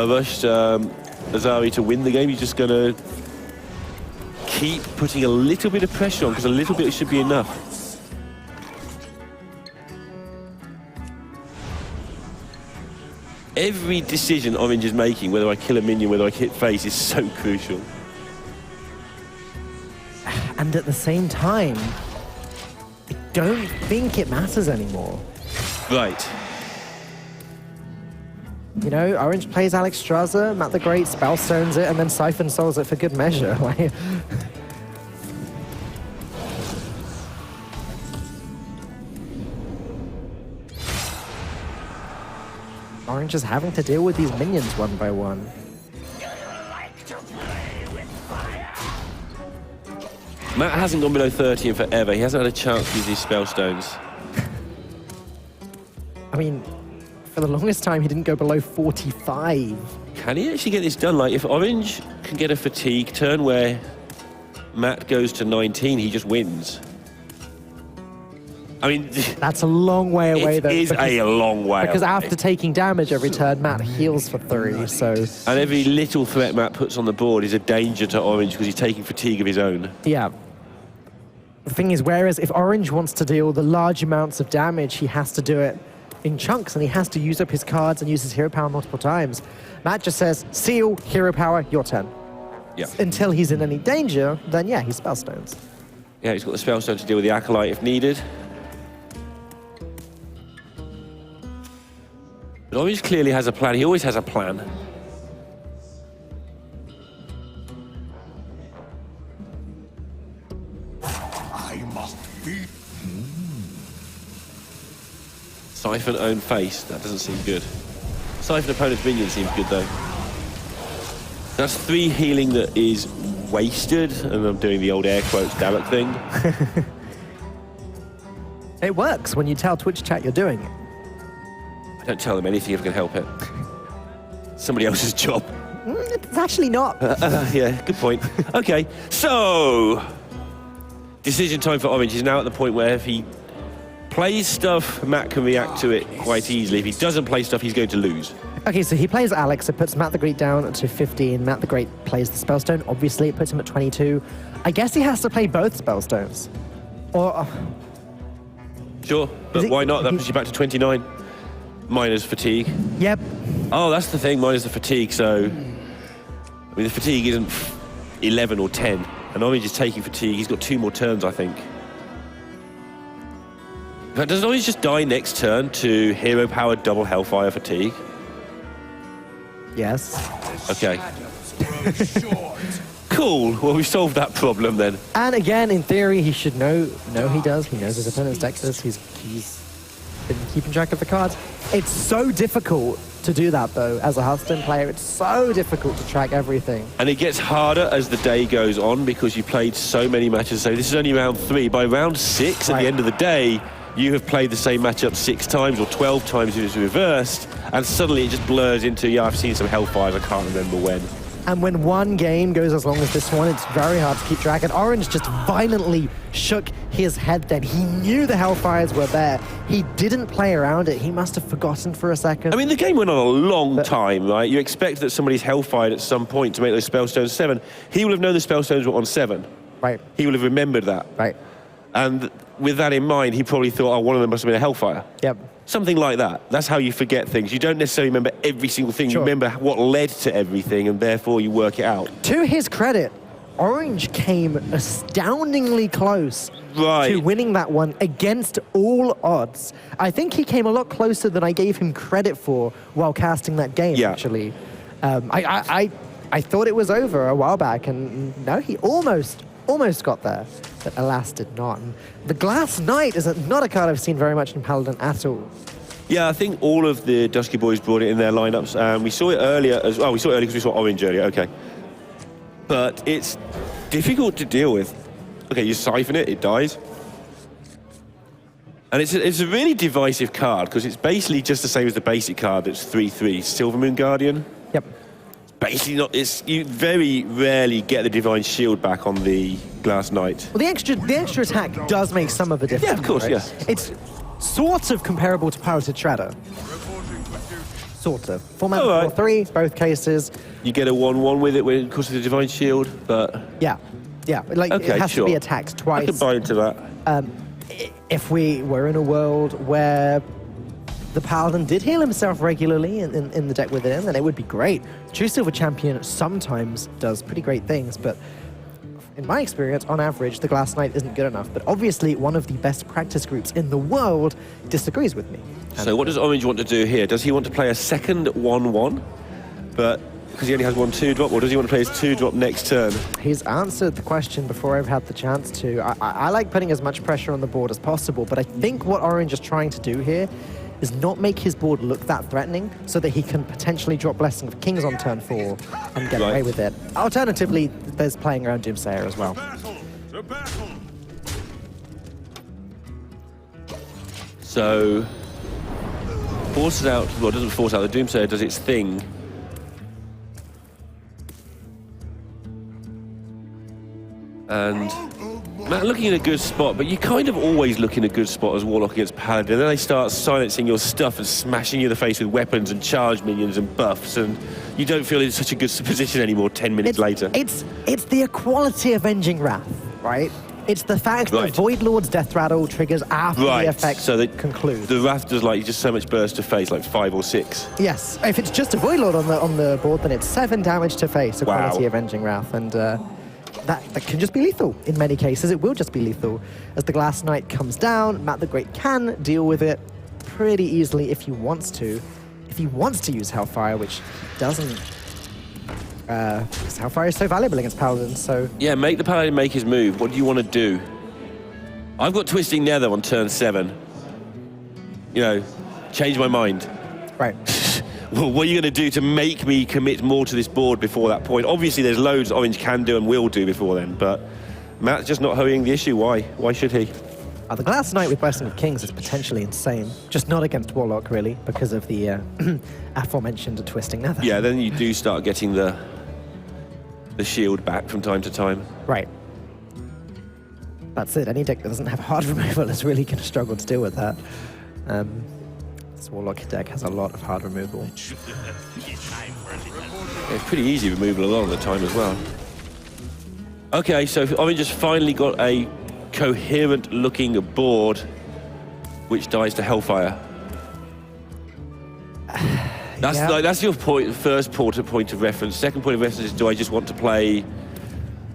B: rushed Azari to win the game. You're just going to keep putting a little bit of pressure on, because a little bit should be enough. Every decision Orange is making, whether I kill a minion, whether I hit face, is so crucial.
A: And at the same time, I don't think it matters anymore.
B: Right.
A: You know, Orange plays Alexstrasza, MattheGreat spellstones it, and then Siphon Souls it for good measure. Like, Orange is having to deal with these minions one by one.
B: Matt hasn't gone below 30 in forever. He hasn't had a chance to use these spellstones.
A: I mean, for the longest time, he didn't go below 45.
B: Can he actually get this done? Like, if Orange can get a fatigue turn where Matt goes to 19, he just wins. I mean,
A: That's a long way away, though.
B: it is a long way
A: Because
B: away.
A: after taking damage every turn, Matt heals for 3, so...
B: And every little threat Matt puts on the board is a danger to Orange because he's taking fatigue of his own.
A: Yeah. The thing is, whereas if Orange wants to deal the large amounts of damage, he has to do it in chunks, and he has to use up his cards and use his hero power multiple times. Matt just says, seal, hero power, your turn.
B: Yeah.
A: Until he's in any danger, then yeah, he spellstones.
B: Yeah, he's got the spellstone to deal with the Acolyte if needed. But Orange clearly has a plan. He always has a plan.
C: I must be.
B: Siphon own face. That doesn't seem good. Siphon opponent's minion seems good though. That's 3 healing that is wasted, and I'm doing the old air quotes Dalek thing.
A: It works when you tell Twitch chat you're doing it.
B: I don't tell them anything if I can help it. Somebody else's job.
A: It's actually not.
B: Yeah, good point. Okay, so decision time for Orange. He's now at the point where if he plays stuff, Matt can react to it quite easily. If he doesn't play stuff, he's going to lose.
A: Okay, so he plays Alex. It puts MattheGreat down to 15. MattheGreat plays the Spellstone. Obviously, it puts him at 22. I guess he has to play both Spellstones. Or...
B: Sure, but why not? That puts you back to 29. Minus fatigue.
A: Yep.
B: Oh, that's the thing, minus the fatigue, so... I mean, the fatigue isn't 11 or 10. And Orange is taking fatigue. He's got 2 more turns, I think. But does Orange just die next turn to hero-powered double Hellfire Fatigue?
A: Yes.
B: Okay. Cool. Well, we've solved that problem then.
A: And again, in theory, he should know. No, he does. He knows his opponent's deck does. He's been keeping track of the cards. It's so difficult to do that, though, as a Hearthstone player. It's so difficult to track everything.
B: And it gets harder as the day goes on because you played so many matches. So this is only round 3. By round 6, at the end of the day, you have played the same matchup 6 times or 12 times if it's reversed, and suddenly it just blurs into, yeah, I've seen some Hellfires, I can't remember when.
A: And when one game goes as long as this one, it's very hard to keep track. And Orange just violently shook his head then. He knew the Hellfires were there. He didn't play around it. He must have forgotten for a second.
B: I mean, the game went on a long time, right? You expect that somebody's Hellfired at some point to make those Spellstones 7. He would have known the Spellstones were on 7.
A: Right.
B: He would have remembered that.
A: Right.
B: And with that in mind, he probably thought, oh, one of them must have been a Hellfire.
A: Yep.
B: Something like that. That's how you forget things. You don't necessarily remember every single thing.
A: Sure.
B: You remember what led to everything, and therefore you work it out.
A: To his credit, Orange came astoundingly close to winning that one against all odds. I think he came a lot closer than I gave him credit for while casting that game, actually. I thought it was over a while back, and no, he almost got there, but alas did not. And the Glass Knight is not a card I've seen very much in Paladin at all.
B: Yeah, I think all of the Dusky Boys brought it in their lineups. We saw it earlier as well. We saw it earlier because we saw Orange earlier, okay. But it's difficult to deal with. Okay, you siphon it, it dies. And it's a really divisive card because it's basically just the same as the basic card that's 3/3, Silvermoon Guardian.
A: Yep.
B: Basically not, you very rarely get the Divine Shield back on the Glass Knight.
A: Well, the extra attack does make some of a difference.
B: Yeah, of course,
A: right?
B: yeah.
A: It's sort of comparable to Piloted Shredder. Sort of. 4 mana, 4/3, both cases.
B: You get a 1/1 with it because of the Divine Shield, but...
A: Yeah, like
B: okay,
A: it has to be attacked twice.
B: I can buy into that.
A: If we were in a world where the Paladin did heal himself regularly in the deck with him, then it would be great. True Silver Champion sometimes does pretty great things, but in my experience, on average, the Glass Knight isn't good enough. But obviously, one of the best practice groups in the world disagrees with me.
B: So what does Orange want to do here? Does he want to play a second 1/1, but because he only has 1 2-drop, or does he want to play his 2-drop next turn?
A: He's answered the question before I've had the chance to. I like putting as much pressure on the board as possible, but I think what Orange is trying to do here is not make his board look that threatening so that he can potentially drop Blessing of Kings on turn 4 and get away with it. Alternatively, there's playing around Doomsayer as well.
B: So, forces out, well, doesn't force out, the Doomsayer does its thing. And Matt looking in a good spot, but you kind of always look in a good spot as Warlock against Paladin. Then they start silencing your stuff and smashing you in the face with weapons and charge minions and buffs, and you don't feel in such a good position anymore 10 minutes later.
A: It's the equality avenging wrath, right? It's the fact that Void Lord's Death Rattle triggers after the effect concludes.
B: The Wrath does like just so much burst to face, like 5 or 6.
A: Yes, if it's just a Void Lord on the board, then it's 7 damage to face, equality avenging wrath, and that can just be lethal in many cases. It will just be lethal. As the Glass Knight comes down, MattheGreat can deal with it pretty easily if he wants to. If he wants to use Hellfire, which he doesn't. Because Hellfire is so valuable against Paladins, so...
B: Yeah, make the Paladin make his move. What do you want to do? I've got Twisting Nether on turn 7. You know, change my mind.
A: Right.
B: Well, what are you going to do to make me commit more to this board before that point? Obviously, there's loads Orange can do and will do before then, but Matt's just not hurrying the issue. Why? Why should he?
A: The Glass Knight with Blessing of Kings is potentially insane. Just not against Warlock, really, because of the aforementioned Twisting Nether.
B: Yeah, then you do start getting the shield back from time to time.
A: Right. That's it. Any deck that doesn't have hard removal is really going to struggle to deal with that. This Warlock deck has a lot of hard removal.
B: It's pretty easy removal a lot of the time as well. Okay, so Orange has finally got a coherent-looking board which dies to Hellfire. That's your first point of reference. Second point of reference is, do I just want to play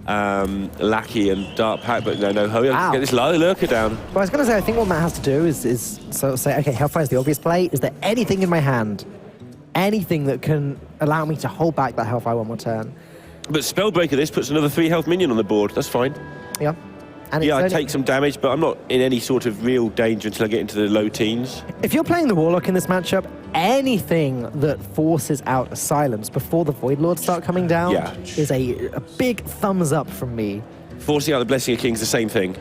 B: Lackey and Dark Pack, but no, hurry up, get this lurker down.
A: Well, I was going to say, I think what Matt has to do is sort of say, okay, Hellfire is the obvious play. Is there anything in my hand, anything that can allow me to hold back that Hellfire one more turn?
B: But Spellbreaker, this puts another 3 health minion on the board. That's fine.
A: Yeah. And
B: yeah, I take some damage, but I'm not in any sort of real danger until I get into the low teens.
A: If you're playing the Warlock in this matchup, anything that forces out a silence before the Void Lords start coming down is a big thumbs up from me.
B: Forcing out the Blessing of Kings, the same thing.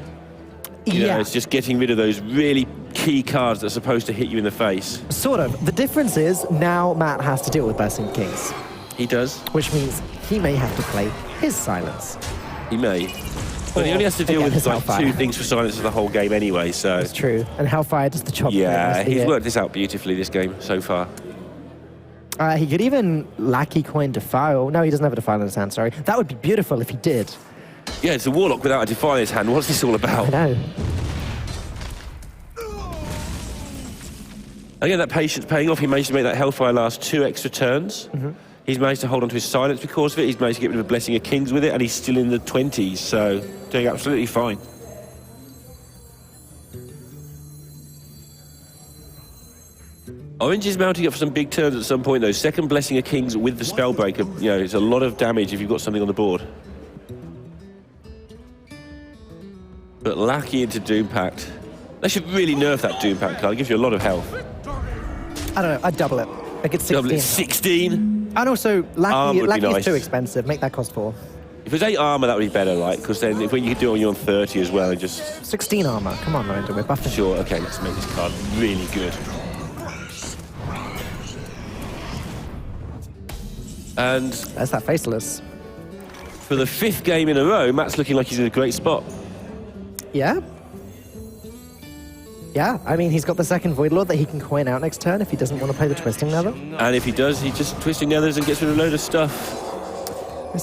B: You know, it's just getting rid of those really key cards that are supposed to hit you in the face.
A: Sort of. The difference is now Matt has to deal with Blessing of Kings.
B: He does.
A: Which means he may have to play his silence.
B: He may. But he only has to deal with like 2 things for silence for the whole game anyway, so...
A: That's true. And Hellfire does the job.
B: Yeah, he's worked this out beautifully, this game, so far.
A: He could even Lackey coin Defile. No, he doesn't have a Defile in his hand, sorry. That would be beautiful if he did.
B: Yeah, it's a Warlock without a Defile in his hand. What's this all about?
A: I know.
B: Again, that patience paying off. He managed to make that Hellfire last 2 extra turns. He's managed to hold on to his silence because of it. He's managed to get rid of a Blessing of Kings with it, and he's still in the 20s, so doing absolutely fine. Orange is mounting up for some big turns at some point, though. Second Blessing of Kings with the Spellbreaker, you know, it's a lot of damage if you've got something on the board. But Lackey into Doom Pact. They should really nerf that Doom Pact card. It gives you a lot of health.
A: I don't know. I'd double it. Like it's 16.
B: Double it, 16?
A: And also, Lackey
B: nice.
A: is too expensive. Make that cost 4.
B: If it was 8 armor, that would be better, like, because then when you could do it on your 30 as well, and just...
A: 16 armor. Come on, Lorenzo, we're buffing.
B: Sure, okay, let's make this card really good. And...
A: There's that Faceless.
B: For the 5th game in a row, Matt's looking like he's in a great spot.
A: Yeah. Yeah, I mean, he's got the second Void Lord that he can coin out next turn if he doesn't want to play the Twisting Nether.
B: And if he does, he just Twisting Nethers and gets rid of a load of stuff.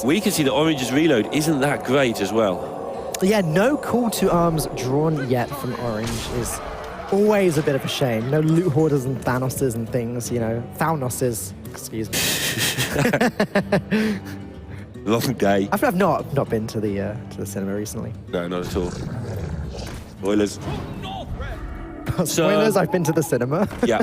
B: We can see that Orange's reload isn't that great as well.
A: Yeah, no call to arms drawn yet from Orange is always a bit of a shame. No Loot Hoarders and Thanoses and things, you know. Thaunoses, excuse me.
B: Long day.
A: I've not been to the cinema recently.
B: No, not at all. Spoilers.
A: Spoilers, I've been to the cinema.
B: Yeah.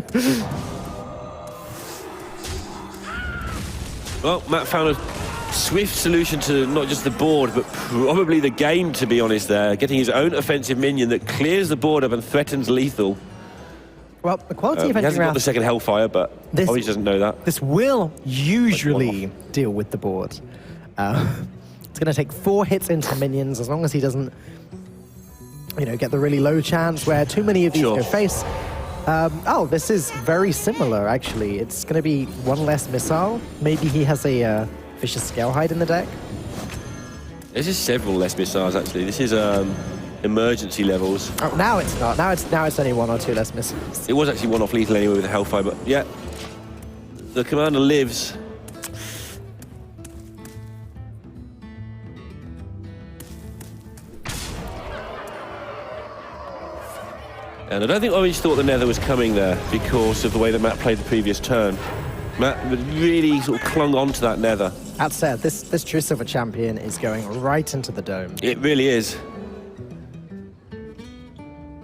B: Well, Matt found a swift solution to not just the board, but probably the game, to be honest there. Getting his own offensive minion that clears the board up and threatens lethal.
A: Well, the quality of
B: he hasn't got the second Hellfire, but Orange doesn't know that.
A: This will usually deal with the board. It's going to take 4 hits into minions as long as he doesn't, you know, get the really low chance where too many of these go face. Oh, this is very similar, actually. It's going to be 1 less missile. Maybe he has a Vicious Scalehide in the deck.
B: This is several less missiles, actually. This is emergency levels.
A: Oh, now it's not. Now it's only 1 or 2 less missiles.
B: It was actually 1 off lethal anyway with the Hellfire, but yeah. The commander lives. And I don't think Orange thought the Nether was coming there because of the way that Matt played the previous turn. Matt really sort of clung on to that Nether.
A: That said, this True Silver champion is going right into the dome.
B: It really is.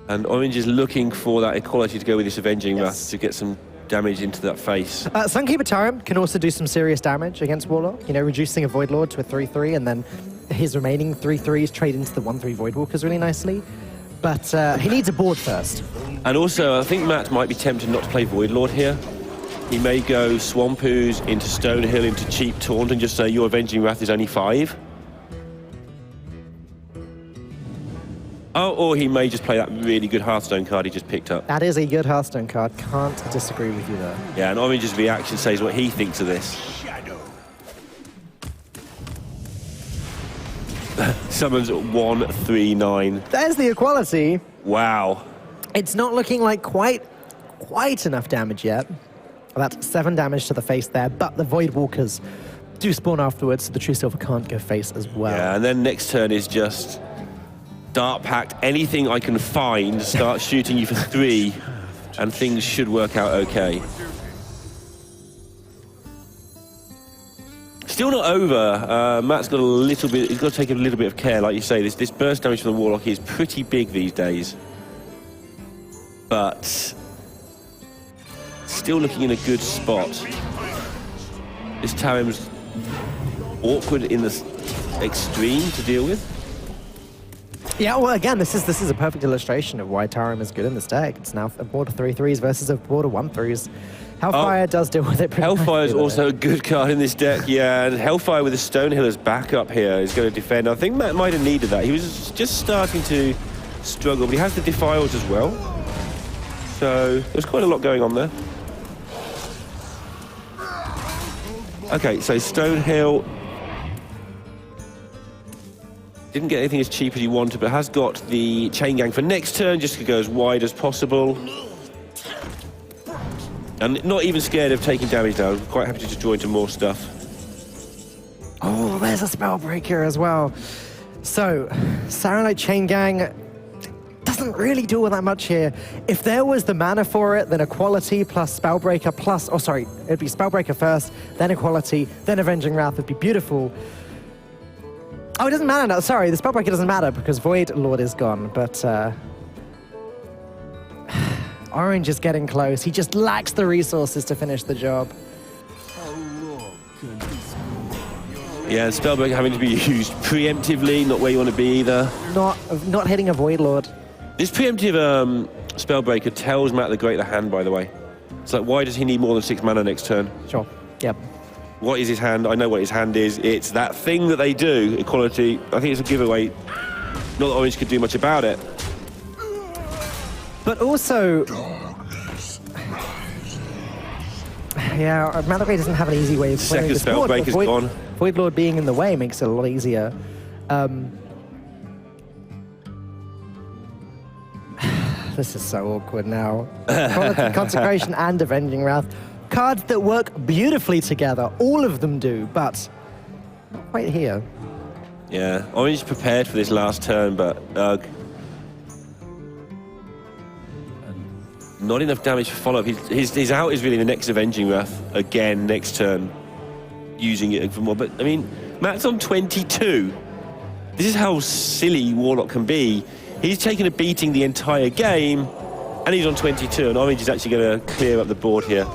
B: And Orange is looking for that equality to go with this Avenging Wrath to get some damage into that face.
A: Sunkeeper Tyrant can also do some serious damage against Warlock, you know, reducing a Void Lord to a 3/3, and then his remaining 3/3s trade into the 1/3 Void Walkers really nicely. But he needs a board first.
B: And also, I think Matt might be tempted not to play Void Lord here. He may go Swamp Ooze into Stonehill, into Cheap Taunt, and just say your Avenging Wrath is only 5. Oh, or he may just play that really good Hearthstone card he just picked up.
A: That is a good Hearthstone card. Can't disagree with you there.
B: Yeah, and Orange's reaction says what he thinks of this. Summons 139.
A: There's the equality.
B: Wow.
A: It's not looking like quite enough damage yet. That's 7 damage to the face there, but the Void Walkers do spawn afterwards, so the True Silver can't go face as well.
B: Yeah, and then next turn is just Dark Pact, anything I can find, start shooting you for 3, and things should work out okay. still not over. Matt's got a little bit. He's got to take a little bit of care, like you say. This burst damage from the Warlock is pretty big these days, but still looking in a good spot. This Tarim's awkward in the extreme to deal with.
A: Yeah, well, again, this is a perfect illustration of why Tarim is good in this deck. It's now a board of 3/3s versus a board of 1/3s. Hellfire does deal with it pretty
B: Hellfire is
A: nicely,
B: also a good card in this deck, yeah. And Hellfire with the Stonehealer's back up here is going to defend. I think Matt might have needed that. He was just starting to struggle, but he has the Defiles as well. So there's quite a lot going on there. Okay, so Stonehill didn't get anything as cheap as he wanted, but has got the Chain Gang for next turn, just to go as wide as possible. And not even scared of taking damage down. Quite happy to just draw into more stuff.
A: Oh, there's a Spellbreaker as well. So, Saronite Chain Gang doesn't really do all that much here. If there was the mana for it, then Equality plus Spellbreaker plus... Oh, sorry, it'd be Spellbreaker first, then Equality, then Avenging Wrath would be beautiful. Oh, it doesn't matter now. Sorry, the Spellbreaker doesn't matter because Void Lord is gone, but... Orange is getting close. He just lacks the resources to finish the job.
B: Yeah, Spellbreaker having to be used preemptively, not where you want to be either.
A: Not hitting a Void Lord.
B: This preemptive Spellbreaker tells MattheGreat the hand, by the way. It's like, why does he need more than 6 mana next turn?
A: Sure, yep.
B: What is his hand? I know what his hand is. It's that thing that they do, Equality. I think it's a giveaway. Not that Orange could do much about it.
A: But also... Yeah, MattheGreat doesn't have an easy way of playing this board.
B: Second Spellbreaker's gone.
A: Void Lord being in the way makes it a lot easier. This is so awkward now. Consecration and Avenging Wrath. Cards that work beautifully together. All of them do, but not quite here.
B: Yeah, Orange prepared for this last turn, but not enough damage for follow-up. His out is really the next Avenging Wrath again next turn, using it for more. But I mean, Matt's on 22. This is how silly Warlock can be. He's taken a beating the entire game, and he's on 22. And Orange is actually going to clear up the board here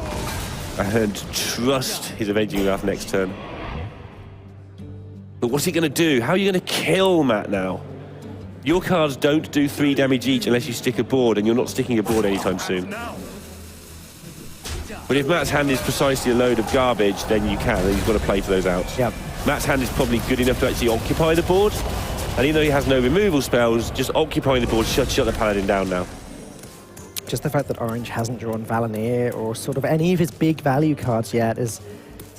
B: and trust his Avenging Wrath next turn. But what's he going to do? How are you going to kill Matt now? Your cards don't do 3 damage each unless you stick a board, and you're not sticking a board anytime soon. But if Matt's hand is precisely a load of garbage, then you can, then you've got to play for those outs.
A: Yep.
B: Matt's hand is probably good enough to actually occupy the board, and even though he has no removal spells, just occupying the board shut the Paladin down now.
A: Just the fact that Orange hasn't drawn Valenier or sort of any of his big value cards yet is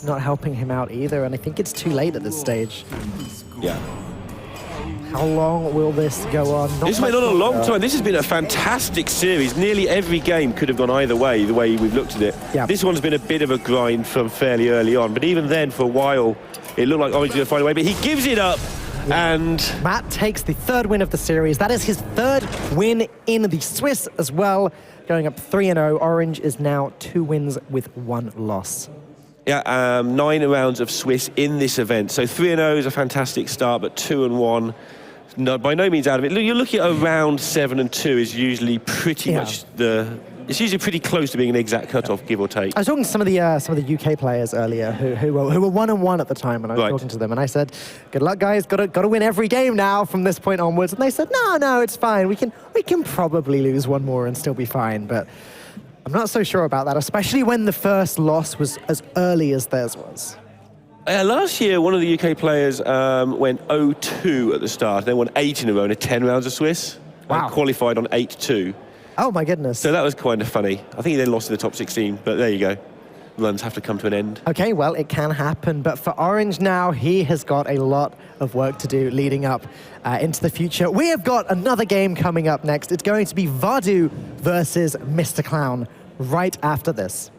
A: not helping him out either, and I think it's too late at this stage.
B: Yeah.
A: How long will this go on?
B: This went on a long time. This has been a fantastic series. Nearly every game could have gone either way, the way we've looked at it.
A: Yeah.
B: This one's been a bit of a grind from fairly early on, but even then, for a while, it looked like Orange was going to find a way, but he gives it up, and...
A: Matt takes the 3rd win of the series. That is his 3rd win in the Swiss as well, going up 3-0. Orange is now 2 wins with 1 loss.
B: Yeah, 9 rounds of Swiss in this event. So 3-0 is a fantastic start, but 2-1, no, by no means out of it. You're looking at around 7-2 is usually pretty much the... It's usually pretty close to being an exact cutoff, give or take.
A: I was talking to some of the UK players earlier who were 1-1 at the time, and I was talking to them, and I said, "Good luck, guys. Got to win every game now from this point onwards." And they said, "No, it's fine. We can probably lose 1 more and still be fine." But I'm not so sure about that, especially when the first loss was as early as theirs was.
B: Last year, one of the UK players went 0-2 at the start. They won 8 in a row in 10 rounds of Swiss.
A: Wow.
B: And qualified on 8-2.
A: Oh, my goodness.
B: So that was kind of funny. I think he then lost in the top 16, but there you go. Runs have to come to an end.
A: Okay, well, it can happen, but for Orange now, he has got a lot of work to do leading up into the future. We have got another game coming up next. It's going to be Vadu versus Mr. Clown right after this.